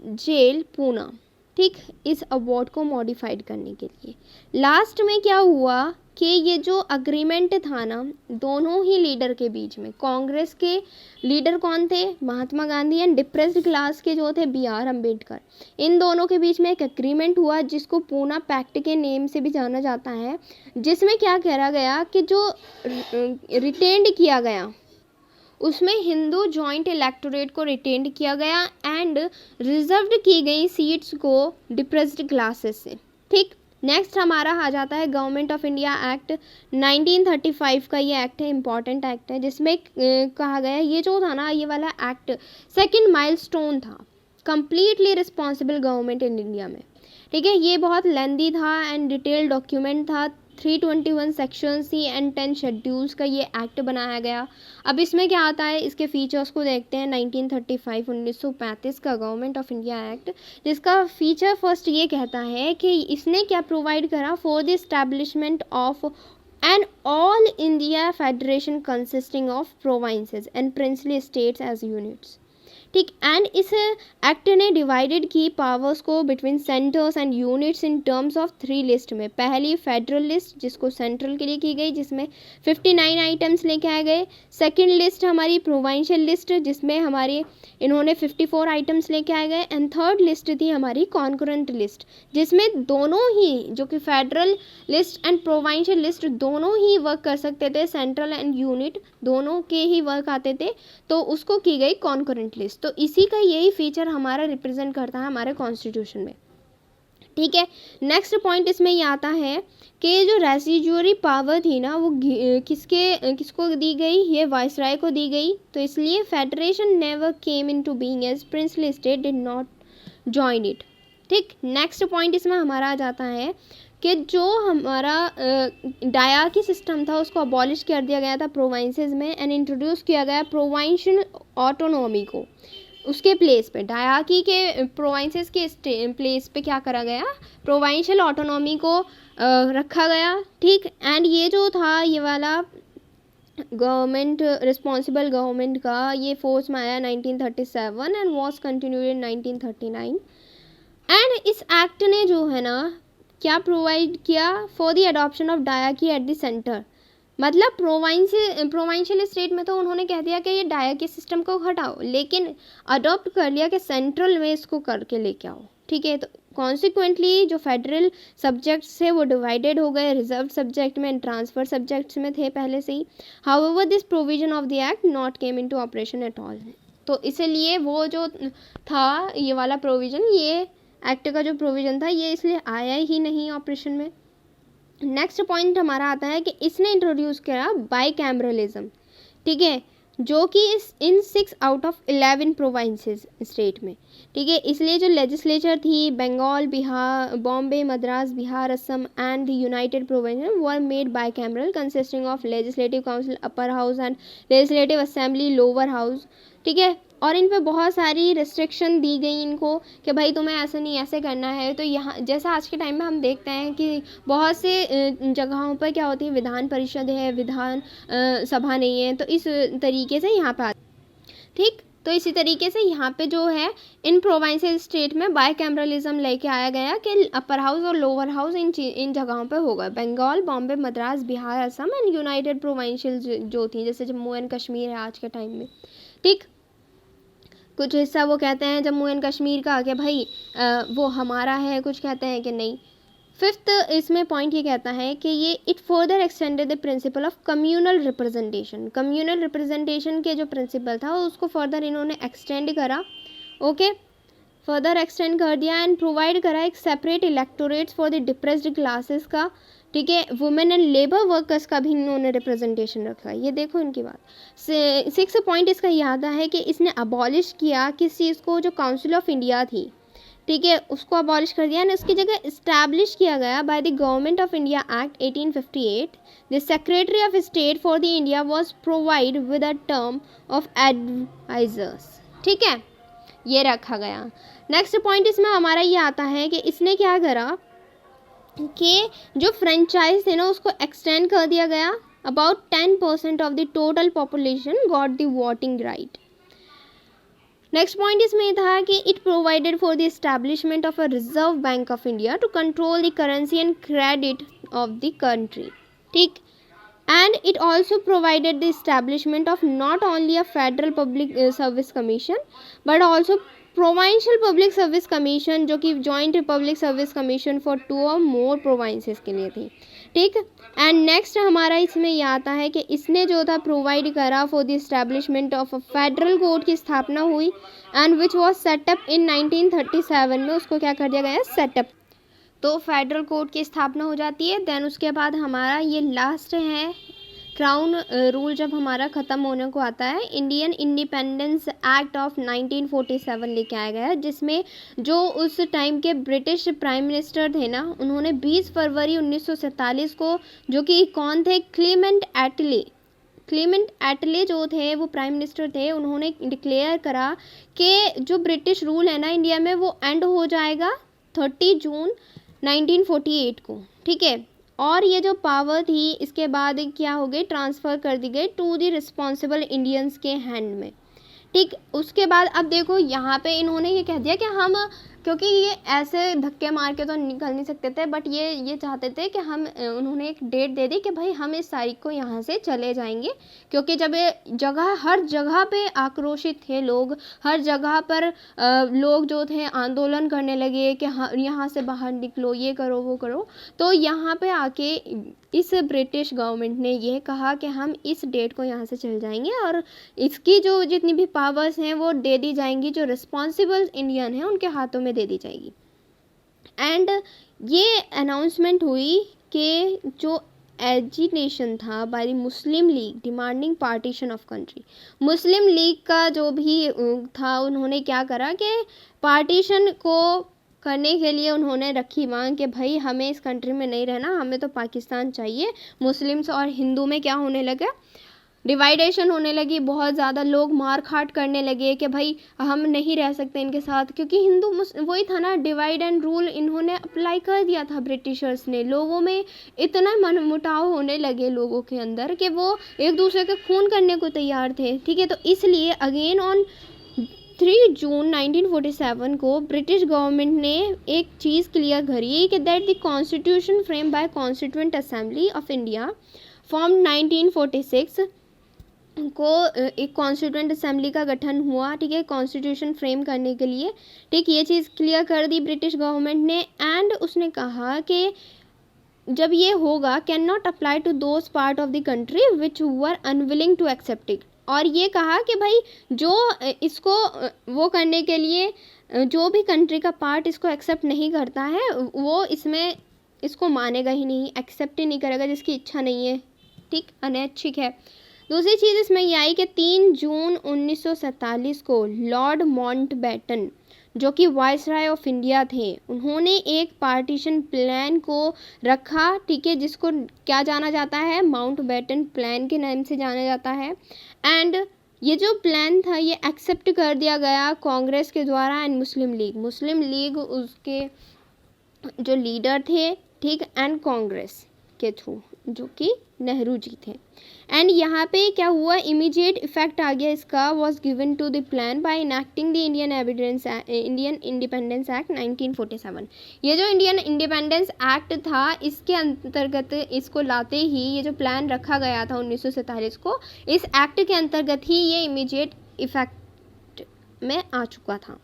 [SPEAKER 1] जेल, पूना। ठीक, इस अवार्ड को मॉडिफाइड करने के लिए। लास्ट में क्या हुआ कि ये जो अग्रीमेंट था ना दोनों ही लीडर के बीच में, कांग्रेस के लीडर कौन थे, Mahatma Gandhi, and depressed class के जो थे B.R. अम्बेडकर, इन दोनों के बीच में एक एग्रीमेंट हुआ जिसको पूना पैक्ट के नेम से भी जाना जाता है, जिसमें क्या कहा गया कि जो रिटेन्ड किया गया उसमें हिंदू जॉइंट इलेक्टोरेट को रिटेन्ड किया गया, एंड रिजर्व्ड की गई सीट्स को डिप्रेस्ड क्लासेस से। ठीक, नेक्स्ट हमारा आ जाता है गवर्नमेंट ऑफ इंडिया एक्ट 1935 का। ये एक्ट है, इम्पॉर्टेंट एक्ट है, जिसमें कहा गया, ये जो था ना, ये वाला एक्ट सेकेंड माइलस्टोन था completely responsible government in India में। ठीक है, ये बहुत लेंदी था एंड डिटेल डॉक्यूमेंट था, 321 सेक्शंस थी एंड 10 शेड्यूल्स का ये एक्ट बनाया गया। अब इसमें क्या आता है, इसके फीचर्स को देखते हैं। 1935 का गवर्नमेंट ऑफ इंडिया एक्ट, जिसका फीचर फर्स्ट ये कहता है कि इसने क्या प्रोवाइड करा, for the establishment of an all India federation consisting of provinces and princely states as units. ठीक, एंड इस एक्ट ने डिवाइडेड की पावर्स को between centres and units in terms of 3 list में। पहली फेडरल लिस्ट जिसको central के लिए की गई, जिसमें 59 आइटम्स लेके आए गए। सेकंड लिस्ट हमारी प्रोविंशियल लिस्ट, जिसमें हमारी इन्होंने 54 आइटम्स लेके आए गए। एंड थर्ड लिस्ट थी हमारी कॉन्करेंट लिस्ट, जिसमें दोनों ही, जो कि federal list and provincial list दोनों ही वर्क कर सकते थे, सेंट्रल एंड यूनिट दोनों के ही वर्क आते थे, तो उसको की गई कॉन्करेंट लिस्ट। तो इसी का यही फीचर हमारा रिप्रेजेंट करता है हमारे कॉन्स्टिट्यूशन में। ठीक है। नेक्स्ट पॉइंट इसमें ये आता है कि जो रेसिजुअरी पावर थी ना वो किसको दी गई, ये वायसराय को दी गई। तो इसलिए federation never came into being as princely state did not join it. ठीक। नेक्स्ट पॉइंट इसमें हमारा आ जाता है कि जो हमारा डायाकी सिस्टम था उसको अबॉलिश कर दिया गया था प्रोविंसेस में एंड इंट्रोड्यूस किया गया प्रोविंशियल ऑटोनॉमी को। उसके प्लेस पे डायाकी के प्रोविंसेस के प्लेस पे क्या करा गया, प्रोविंशियल ऑटोनॉमी को रखा गया। ठीक। एंड ये जो था ये वाला गवर्नमेंट, रिस्पॉन्सिबल गवर्नमेंट का ये फोर्स में आया 1937 and was continued in 1939। And इस एक्ट ने जो है ना क्या प्रोवाइड किया, फॉर द अडॉप्शन ऑफ डायाकी एट द सेंटर। मतलब प्रोविंशियल स्टेट में तो उन्होंने कह दिया कि ये डायाकी सिस्टम को हटाओ, लेकिन अडॉप्ट कर लिया कि सेंट्रल में इसको करके लेके आओ। ठीक है। तो कॉन्सिक्वेंटली जो फेडरल सब्जेक्ट्स थे वो डिवाइडेड हो गए, रिजर्व सब्जेक्ट में एंड ट्रांसफर सब्जेक्ट्स में थे पहले से ही। However this provision of the act not came into operation at all. तो इसलिए वो जो था ये वाला प्रोविजन, ये एक्ट का जो प्रोविजन था ये इसलिए आया ही नहीं ऑपरेशन में। नेक्स्ट पॉइंट हमारा आता है कि इसने इंट्रोड्यूस किया बाईकैमरलिज्म। ठीक है। जो कि इन 6 आउट ऑफ 11 प्रोविंसेस स्टेट में। ठीक है। इसलिए जो लेजिस्लेचर थी Bengal, Bihar, Bombay, Madras, Bihar, Assam and the united province were made bicameral consisting of legislative council upper house and legislative assembly lower house. ठीक है। और इन पे बहुत सारी रिस्ट्रिक्शन दी गई इनको कि भाई तुम्हें ऐसा नहीं ऐसे करना है। तो यहाँ जैसा आज के टाइम में हम देखते हैं कि बहुत से जगहों पर क्या होती है, विधान परिषद है, विधान सभा नहीं है, तो इस तरीके से यहाँ पे ठीक। तो इसी तरीके से यहाँ पे जो है इन प्रोविंशियल स्टेट में बाईकैमरलिज्म लेके आया गया कि अपर हाउस और लोअर हाउस इन जगहों पे होगा। Bengal, Bombay, Madras, Bihar, Assam and united provincial जो थी, जैसे जम्मू एंड कश्मीर है आज के टाइम में। ठीक। कुछ हिस्सा वो कहते हैं जम्मू एंड कश्मीर का कि भाई वो हमारा है, कुछ कहते हैं कि नहीं। फिफ्थ इसमें पॉइंट ये कहता है कि ये it further extended the principle of communal representation. Communal representation के जो प्रिंसिपल था उसको फर्दर इन्होंने एक्सटेंड करा। ओके। फर्दर एक्सटेंड कर दिया एंड प्रोवाइड करा एक separate electorates for the depressed classes का। ठीक है। वुमेन एंड लेबर वर्कर्स का भी इन्होंने रिप्रेजेंटेशन रखा। ये देखो इनकी बात। 6 पॉइंट इसका ये आता है कि इसने अबॉलिश किया किस चीज़ को, जो काउंसिल ऑफ इंडिया थी। ठीक है। उसको अबॉलिश कर दिया एंड उसकी जगह इस्टेब्लिश किया गया by the government of India act 1858। The secretary of state for the India was provide with a term of advisers. ठीक है। ये रखा गया। नेक्स्ट पॉइंट इसमें हमारा ये आता है कि इसने क्या करा कि जो फ्रेंचाइज थे ना उसको एक्सटेंड कर दिया गया। About 10% of the total population got the voting right. Next point इसमें था कि it provided for the establishment of a reserve bank of India to control the currency and credit of the country. ठीक। And it also provided the establishment of not only a federal public service commission but also provincial public service commission, जो कि joint public service commission for 2 और मोर provinces के लिए थी। ठीक। And next हमारा इसमें यह आता है कि इसने जो था प्रोवाइड करा for the establishment of a federal court की स्थापना हुई एंड विच वॉज सेटअप इन 1937 में। उसको क्या कर दिया गया, सेटअप। तो फेडरल कोर्ट की स्थापना हो जाती है। देन उसके बाद हमारा ये लास्ट है क्राउन रूल जब हमारा ख़त्म होने को आता है, इंडियन इंडिपेंडेंस एक्ट ऑफ 1947 लेके आया गया, जिसमें जो उस टाइम के ब्रिटिश प्राइम मिनिस्टर थे ना, उन्होंने 20 फरवरी 1947 को, जो कि कौन थे, क्लेमेंट एटले जो थे वो प्राइम मिनिस्टर थे, उन्होंने डिक्लेयर करा कि जो ब्रिटिश रूल है ना इंडिया में वो एंड हो जाएगा 30 जून 1948 को। ठीक है। और ये जो पावर थी इसके बाद क्या हो गई, ट्रांसफ़र कर दी गई टू द रिस्पॉन्सिबल इंडियंस के हैंड में। ठीक। उसके बाद अब देखो यहाँ पे इन्होंने ये कह दिया कि हम, क्योंकि ये ऐसे धक्के मार के तो निकल नहीं सकते थे, बट ये चाहते थे कि हम, उन्होंने एक डेट दे दी कि भाई हम इस तारीख को यहाँ से चले जाएंगे, क्योंकि जब हर जगह पे आक्रोशित थे लोग, हर जगह पर लोग जो थे आंदोलन करने लगे कि हाँ यहाँ से बाहर निकलो, ये करो वो करो। तो यहाँ पे आके इस ब्रिटिश गवर्नमेंट ने यह कहा कि हम इस डेट को यहाँ से चल जाएंगे और इसकी जो जितनी भी पावर्स हैं वो दे दी जाएंगी, जो रिस्पॉन्सिबल इंडियन हैं उनके हाथों में दे दी जाएगी। एंड ये अनाउंसमेंट हुई कि जो एजिटेशन था by the Muslim league demanding partition of country, Muslim league का जो भी था, उन्होंने क्या करा कि पार्टीशन को करने के लिए उन्होंने रखी मांग कि भाई हमें इस कंट्री में नहीं रहना, हमें तो पाकिस्तान चाहिए। मुस्लिम्स और हिंदू में क्या होने लगा, डिवाइडेशन होने लगी, बहुत ज़्यादा लोग मार काट करने लगे कि भाई हम नहीं रह सकते इनके साथ, क्योंकि हिंदू वही था ना, डिवाइड एंड रूल इन्होंने अप्लाई कर दिया था ब्रिटिशर्स ने। लोगों में इतना मनमुटाव होने लगे लोगों के अंदर कि वो एक दूसरे के खून करने को तैयार थे, ठीक है। तो इसलिए अगेन ऑन 3 जून 1947 को ब्रिटिश गवर्नमेंट ने एक चीज़ क्लियर करी कि that the constitution frame by constituent assembly of India form 1946 को एक कॉन्स्टिट्यूएंट असेंबली का गठन हुआ, ठीक है, कॉन्स्टिट्यूशन फ्रेम करने के लिए, ठीक। ये चीज़ क्लियर कर दी ब्रिटिश गवर्नमेंट ने। एंड उसने कहा कि जब ये होगा can not apply to those part of the country which were unwilling to accept it. और ये कहा कि भाई जो इसको वो करने के लिए जो भी कंट्री का पार्ट इसको एक्सेप्ट नहीं करता है वो इसमें इसको मानेगा ही नहीं, एक्सेप्ट ही नहीं करेगा, जिसकी इच्छा नहीं है, ठीक, अनैच्छिक है। दूसरी चीज़ इसमें यह आई कि 3 जून 1947 को लॉर्ड माउंटबेटन जो कि वायसराय ऑफ इंडिया थे, उन्होंने एक पार्टीशन प्लान को रखा, ठीक है, जिसको क्या जाना जाता है, माउंटबेटन प्लान के नाम से जाना जाता है। एंड ये जो प्लान था ये एक्सेप्ट कर दिया गया कांग्रेस के द्वारा एंड मुस्लिम लीग उसके जो लीडर थे, ठीक, एंड कांग्रेस के थ्रू जो कि नेहरू जी थे। एंड यहाँ पे क्या हुआ, इमीडिएट इफेक्ट आ गया इसका, was given to the plan by enacting the Indian independence act 1947। ये जो इंडियन इंडिपेंडेंस एक्ट था इसके अंतर्गत इसको लाते ही ये जो प्लान रखा गया था 1947 को, इस एक्ट के अंतर्गत ही ये इमीडिएट इफेक्ट में आ चुका था,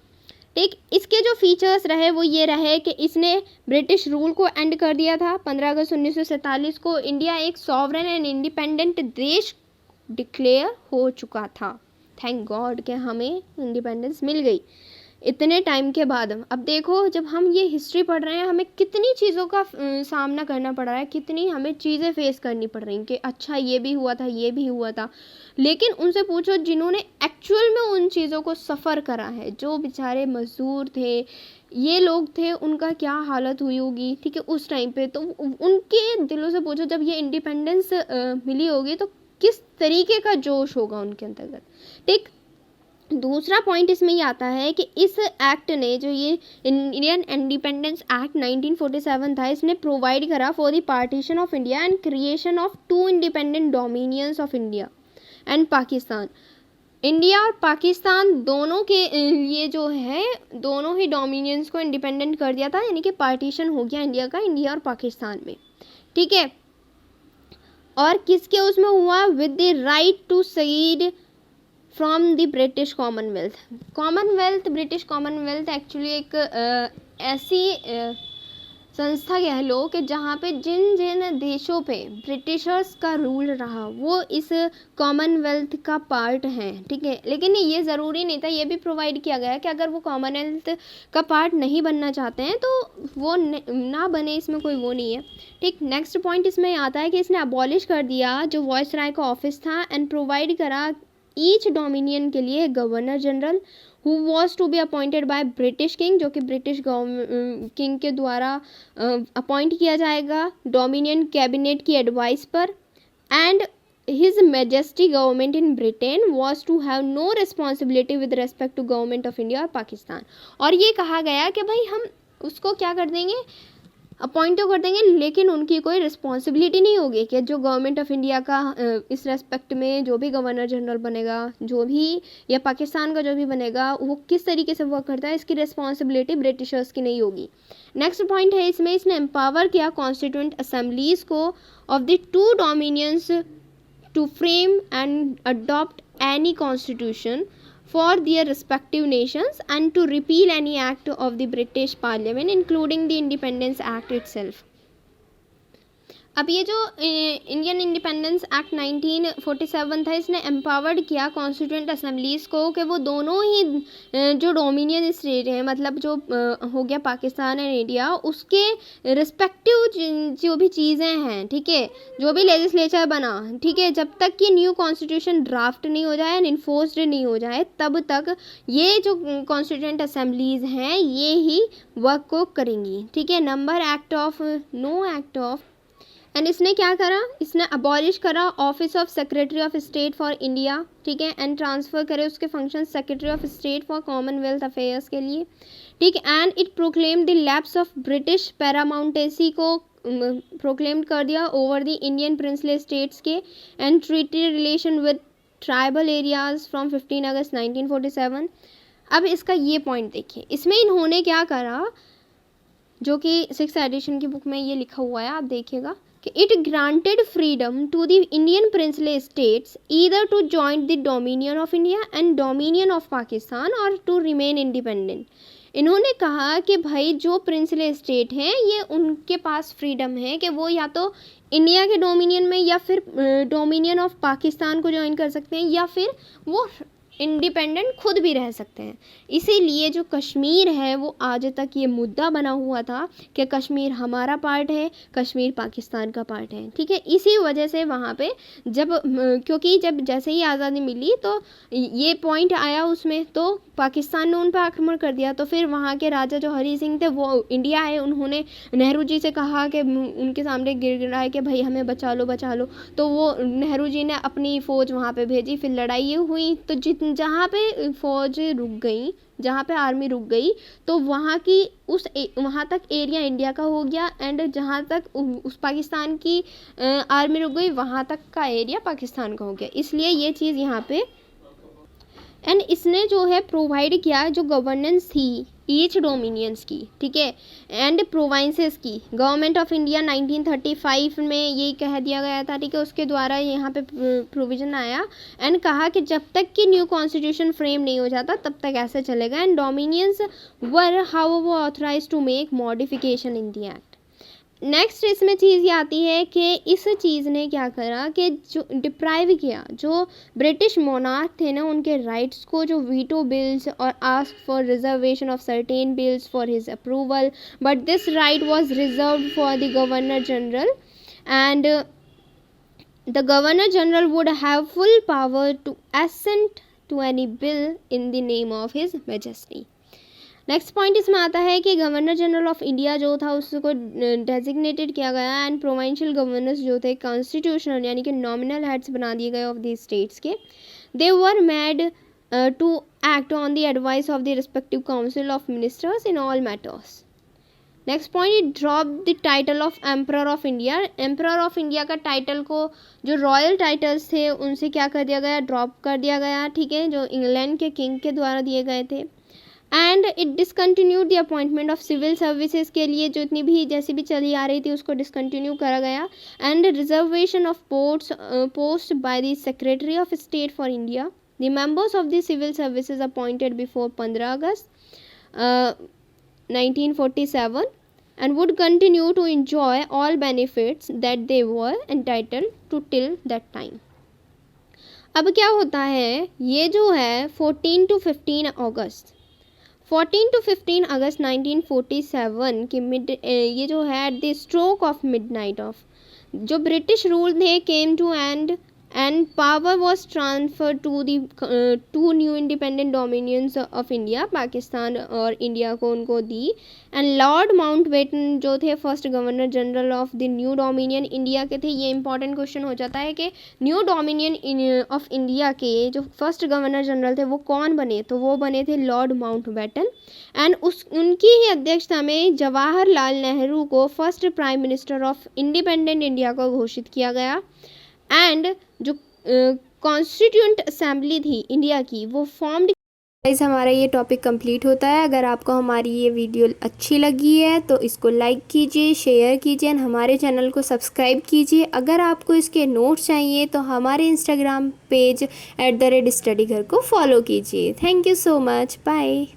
[SPEAKER 1] ठीक। इसके जो फीचर्स रहे वो ये रहे कि इसने ब्रिटिश रूल को एंड कर दिया था। 15 अगस्त 1947 को इंडिया एक सॉवरेन एंड इंडिपेंडेंट देश डिक्लेयर हो चुका था। थैंक गॉड कि हमें इंडिपेंडेंस मिल गई इतने टाइम के बाद। अब देखो जब हम ये हिस्ट्री पढ़ रहे हैं हमें कितनी चीज़ों का सामना करना पड़ रहा है, कितनी हमें चीज़ें फेस करनी पड़ रही हैं कि अच्छा ये भी हुआ था, ये भी हुआ था। लेकिन उनसे पूछो जिन्होंने एक्चुअल में उन चीज़ों को सफ़र करा है, जो बेचारे मजदूर थे, ये लोग थे, उनका क्या हालत हुई होगी, ठीक है, उस टाइम पे। तो उनके दिलों से पूछो जब ये इंडिपेंडेंस मिली होगी तो किस तरीके का जोश होगा उनके अंतर्गत, ठीक। दूसरा पॉइंट इसमें ये आता है कि इस एक्ट ने जो ये इंडियन इंडिपेंडेंस एक्ट 1947 था, इसने प्रोवाइड करा for the partition of India and creation of 2 independent dominions of India and Pakistan. India और पाकिस्तान दोनों के लिए जो है दोनों ही डोमिनियंस को इंडिपेंडेंट कर दिया था, यानी कि पार्टीशन हो गया इंडिया का इंडिया और पाकिस्तान में, ठीक है। और किसके उसमें हुआ, with the right to cede from the British commonwealth. British commonwealth actually एक ऐसी संस्था कह लो कि जहाँ पे जिन जिन देशों पे ब्रिटिशर्स का रूल रहा वो इस कॉमनवेल्थ का पार्ट हैं, ठीक है। लेकिन ये ज़रूरी नहीं था, ये भी प्रोवाइड किया गया कि अगर वो कॉमनवेल्थ का पार्ट नहीं बनना चाहते हैं तो वो ना बने, इसमें कोई वो नहीं है, ठीक। नेक्स्ट पॉइंट इसमें आता है कि इसने अबॉलिश कर दिया जो वायसराय का ऑफिस था एंड प्रोवाइड करा ईच डोमिनियन के लिए governor general who was to be appointed by British king, जो कि ब्रिटिश किंग के द्वारा अपॉइंट किया जाएगा डोमिनियन कैबिनेट की एडवाइस पर। And his majesty government in Britain was to have no responsibility with respect to government of India और पाकिस्तान। और ये कहा गया कि भाई हम उसको क्या कर देंगे, अपॉइंट तो कर देंगे, लेकिन उनकी कोई रिस्पॉन्सिबिलिटी नहीं होगी कि जो गवर्नमेंट ऑफ इंडिया का इस रेस्पेक्ट में जो भी गवर्नर जनरल बनेगा, जो भी या पाकिस्तान का जो भी बनेगा, वो किस तरीके से वर्क करता है, इसकी रिस्पॉन्सिबिलिटी ब्रिटिशर्स की नहीं होगी। नेक्स्ट पॉइंट है इसमें इसने एम्पावर किया कॉन्स्टिट्यूएंट असेंबलीज को of the 2 dominions to frame and adopt any constitution for their respective nations and to repeal any act of the British Parliament including the Independence Act itself। अब ये जो Indian independence act 1947 था, इसने empowered किया constituent assemblies को कि वो दोनों ही जो डोमिनियन स्टेट हैं, मतलब जो हो गया पाकिस्तान एंड इंडिया, उसके रिस्पेक्टिव जो भी चीज़ें हैं, ठीक है, जो भी लेजिस्लेचर बना, ठीक है, जब तक कि न्यू कॉन्स्टिट्यूशन ड्राफ्ट नहीं हो जाए एंड इन्फोर्स्ड नहीं हो जाए, तब तक ये जो कॉन्स्टिट्यूएंट असेंबलीज़ हैं ये ही वर्क को करेंगी, ठीक है। नंबर एक्ट ऑफ एंड इसने क्या करा, इसने अबॉलिश करा office of secretary of state for India, ठीक है, एंड ट्रांसफ़र करे उसके function secretary of state for commonwealth affairs के लिए, ठीक। And it proclaim the lapse of British paramountcy को प्रोक्लेम कर दिया over the Indian princely states के, and treaty relation with tribal areas from 15 August 1947। अब इसका ये पॉइंट देखिए, इसमें इन्होंने क्या करा, जो कि 6th एडिशन की बुक में ये लिखा हुआ है, आप देखिएगा कि it granted freedom to the Indian princely states either to join the dominion of India and dominion of Pakistan और टू रिमेन इंडिपेंडेंट। इन्होंने कहा कि भाई जो प्रिंसली स्टेट हैं ये उनके पास फ्रीडम है कि वो या तो इंडिया के डोमिनियन में या फिर डोमिनियन ऑफ पाकिस्तान को ज्वाइन कर सकते हैं, या फिर वो इंडिपेंडेंट खुद भी रह सकते हैं। इसीलिए जो कश्मीर है वो आज तक ये मुद्दा बना हुआ था कि कश्मीर हमारा पार्ट है, कश्मीर पाकिस्तान का पार्ट है, ठीक है। इसी वजह से वहाँ पे क्योंकि जब जैसे ही आज़ादी मिली तो ये पॉइंट आया उसमें, तो पाकिस्तान ने उन पर आक्रमण कर दिया। तो फिर वहाँ के राजा जो हरी सिंह थे वो इंडिया आए, उन्होंने नेहरू जी से कहा कि उनके सामने गिड़गिड़ाए कि भाई हमें बचा लो। तो वो नेहरू जी ने अपनी फ़ौज वहाँ पे भेजी, फिर लड़ाई हुई, तो जहाँ पे फ़ौज रुक गई, जहाँ पे आर्मी रुक गई, तो वहाँ तक एरिया इंडिया का हो गया, एंड जहाँ तक उस पाकिस्तान की आर्मी रुक गई वहाँ तक का एरिया पाकिस्तान का हो गया। इसलिए ये चीज़ यहाँ पे, एंड इसने जो है प्रोवाइड किया जो गवर्नेंस थी ईच डोमिनियंस की, ठीक है, एंड प्रोविंसेस की। गवर्नमेंट ऑफ इंडिया 1935 में यही कह दिया गया था, ठीक है, उसके द्वारा यहाँ पे प्रोविज़न आया एंड कहा कि जब तक कि न्यू कॉन्स्टिट्यूशन फ्रेम नहीं हो जाता तब तक ऐसे चलेगा। एंड डोमिनियंस वर हाउ वो authorise to make modification in the act. Next इसमें चीज़ ये आती है कि इस चीज़ ने क्या करा कि जो डिप्राइव किया जो ब्रिटिश मोनार्क थे ना उनके राइट्स को, जो वीटो बिल्स और ask for reservation of certain bills for his approval, but this right was reserved for the governor general, and the governor general would have full power to assent to any bill in the name of his majesty. Next point इसमें आता है कि governor general of India जो था उसको designated किया गया, and provincial governors जो थे कॉन्स्टिट्यूशनल यानी कि नॉमिनल हेड्स बना दिए गए ऑफ दी स्टेट्स के। They were made to act on the advice of the respective council of ministers in all matters. Next point, it drop the title of emperor of India. Emperor of India का title को, जो royal titles थे उनसे क्या कर दिया गया, drop कर दिया गया, ठीक है, जो इंग्लैंड के किंग के द्वारा दिए गए थे। And it discontinued the appointment of civil services के लिए जो इतनी भी जैसी भी चली आ रही थी उसको डिसकंटिन्यू करा गया। And reservation of post by the secretary of state for India, the members of the civil services appointed before 15 August 1947 and would continue to enjoy all benefits that they were entitled to till that time। अब क्या होता है, ये जो है 14 to 15 August 1947 की ये जो है at the stroke of midnight of जो ब्रिटिश रूल थे came to end and power was transfer to the to new independent dominions of India, Pakistan और इंडिया को उनको दी। एंड लॉर्ड माउंटबेटन जो थे first governor general of the new dominion India के थे। ये इंपॉर्टेंट क्वेश्चन हो जाता है कि न्यू डोमिनियन ऑफ इंडिया के जो फर्स्ट गवर्नर जनरल थे वो कौन बने, तो वो बने थे लॉर्ड माउंटबेटन। एंड उनकी ही अध्यक्षता में जवाहरलाल नेहरू को first prime minister of independent India को घोषित किया गया। एंड जो कॉन्स्टिट्यूएंट असेंबली थी इंडिया की वो फॉर्म्ड। गाइस हमारा ये टॉपिक कंप्लीट होता है। अगर आपको हमारी ये वीडियो अच्छी लगी है तो इसको लाइक कीजिए, शेयर कीजिए और हमारे चैनल को सब्सक्राइब कीजिए। अगर आपको इसके नोट्स चाहिए तो हमारे इंस्टाग्राम पेज @studyghar को फॉलो कीजिए। Thank you so much, bye.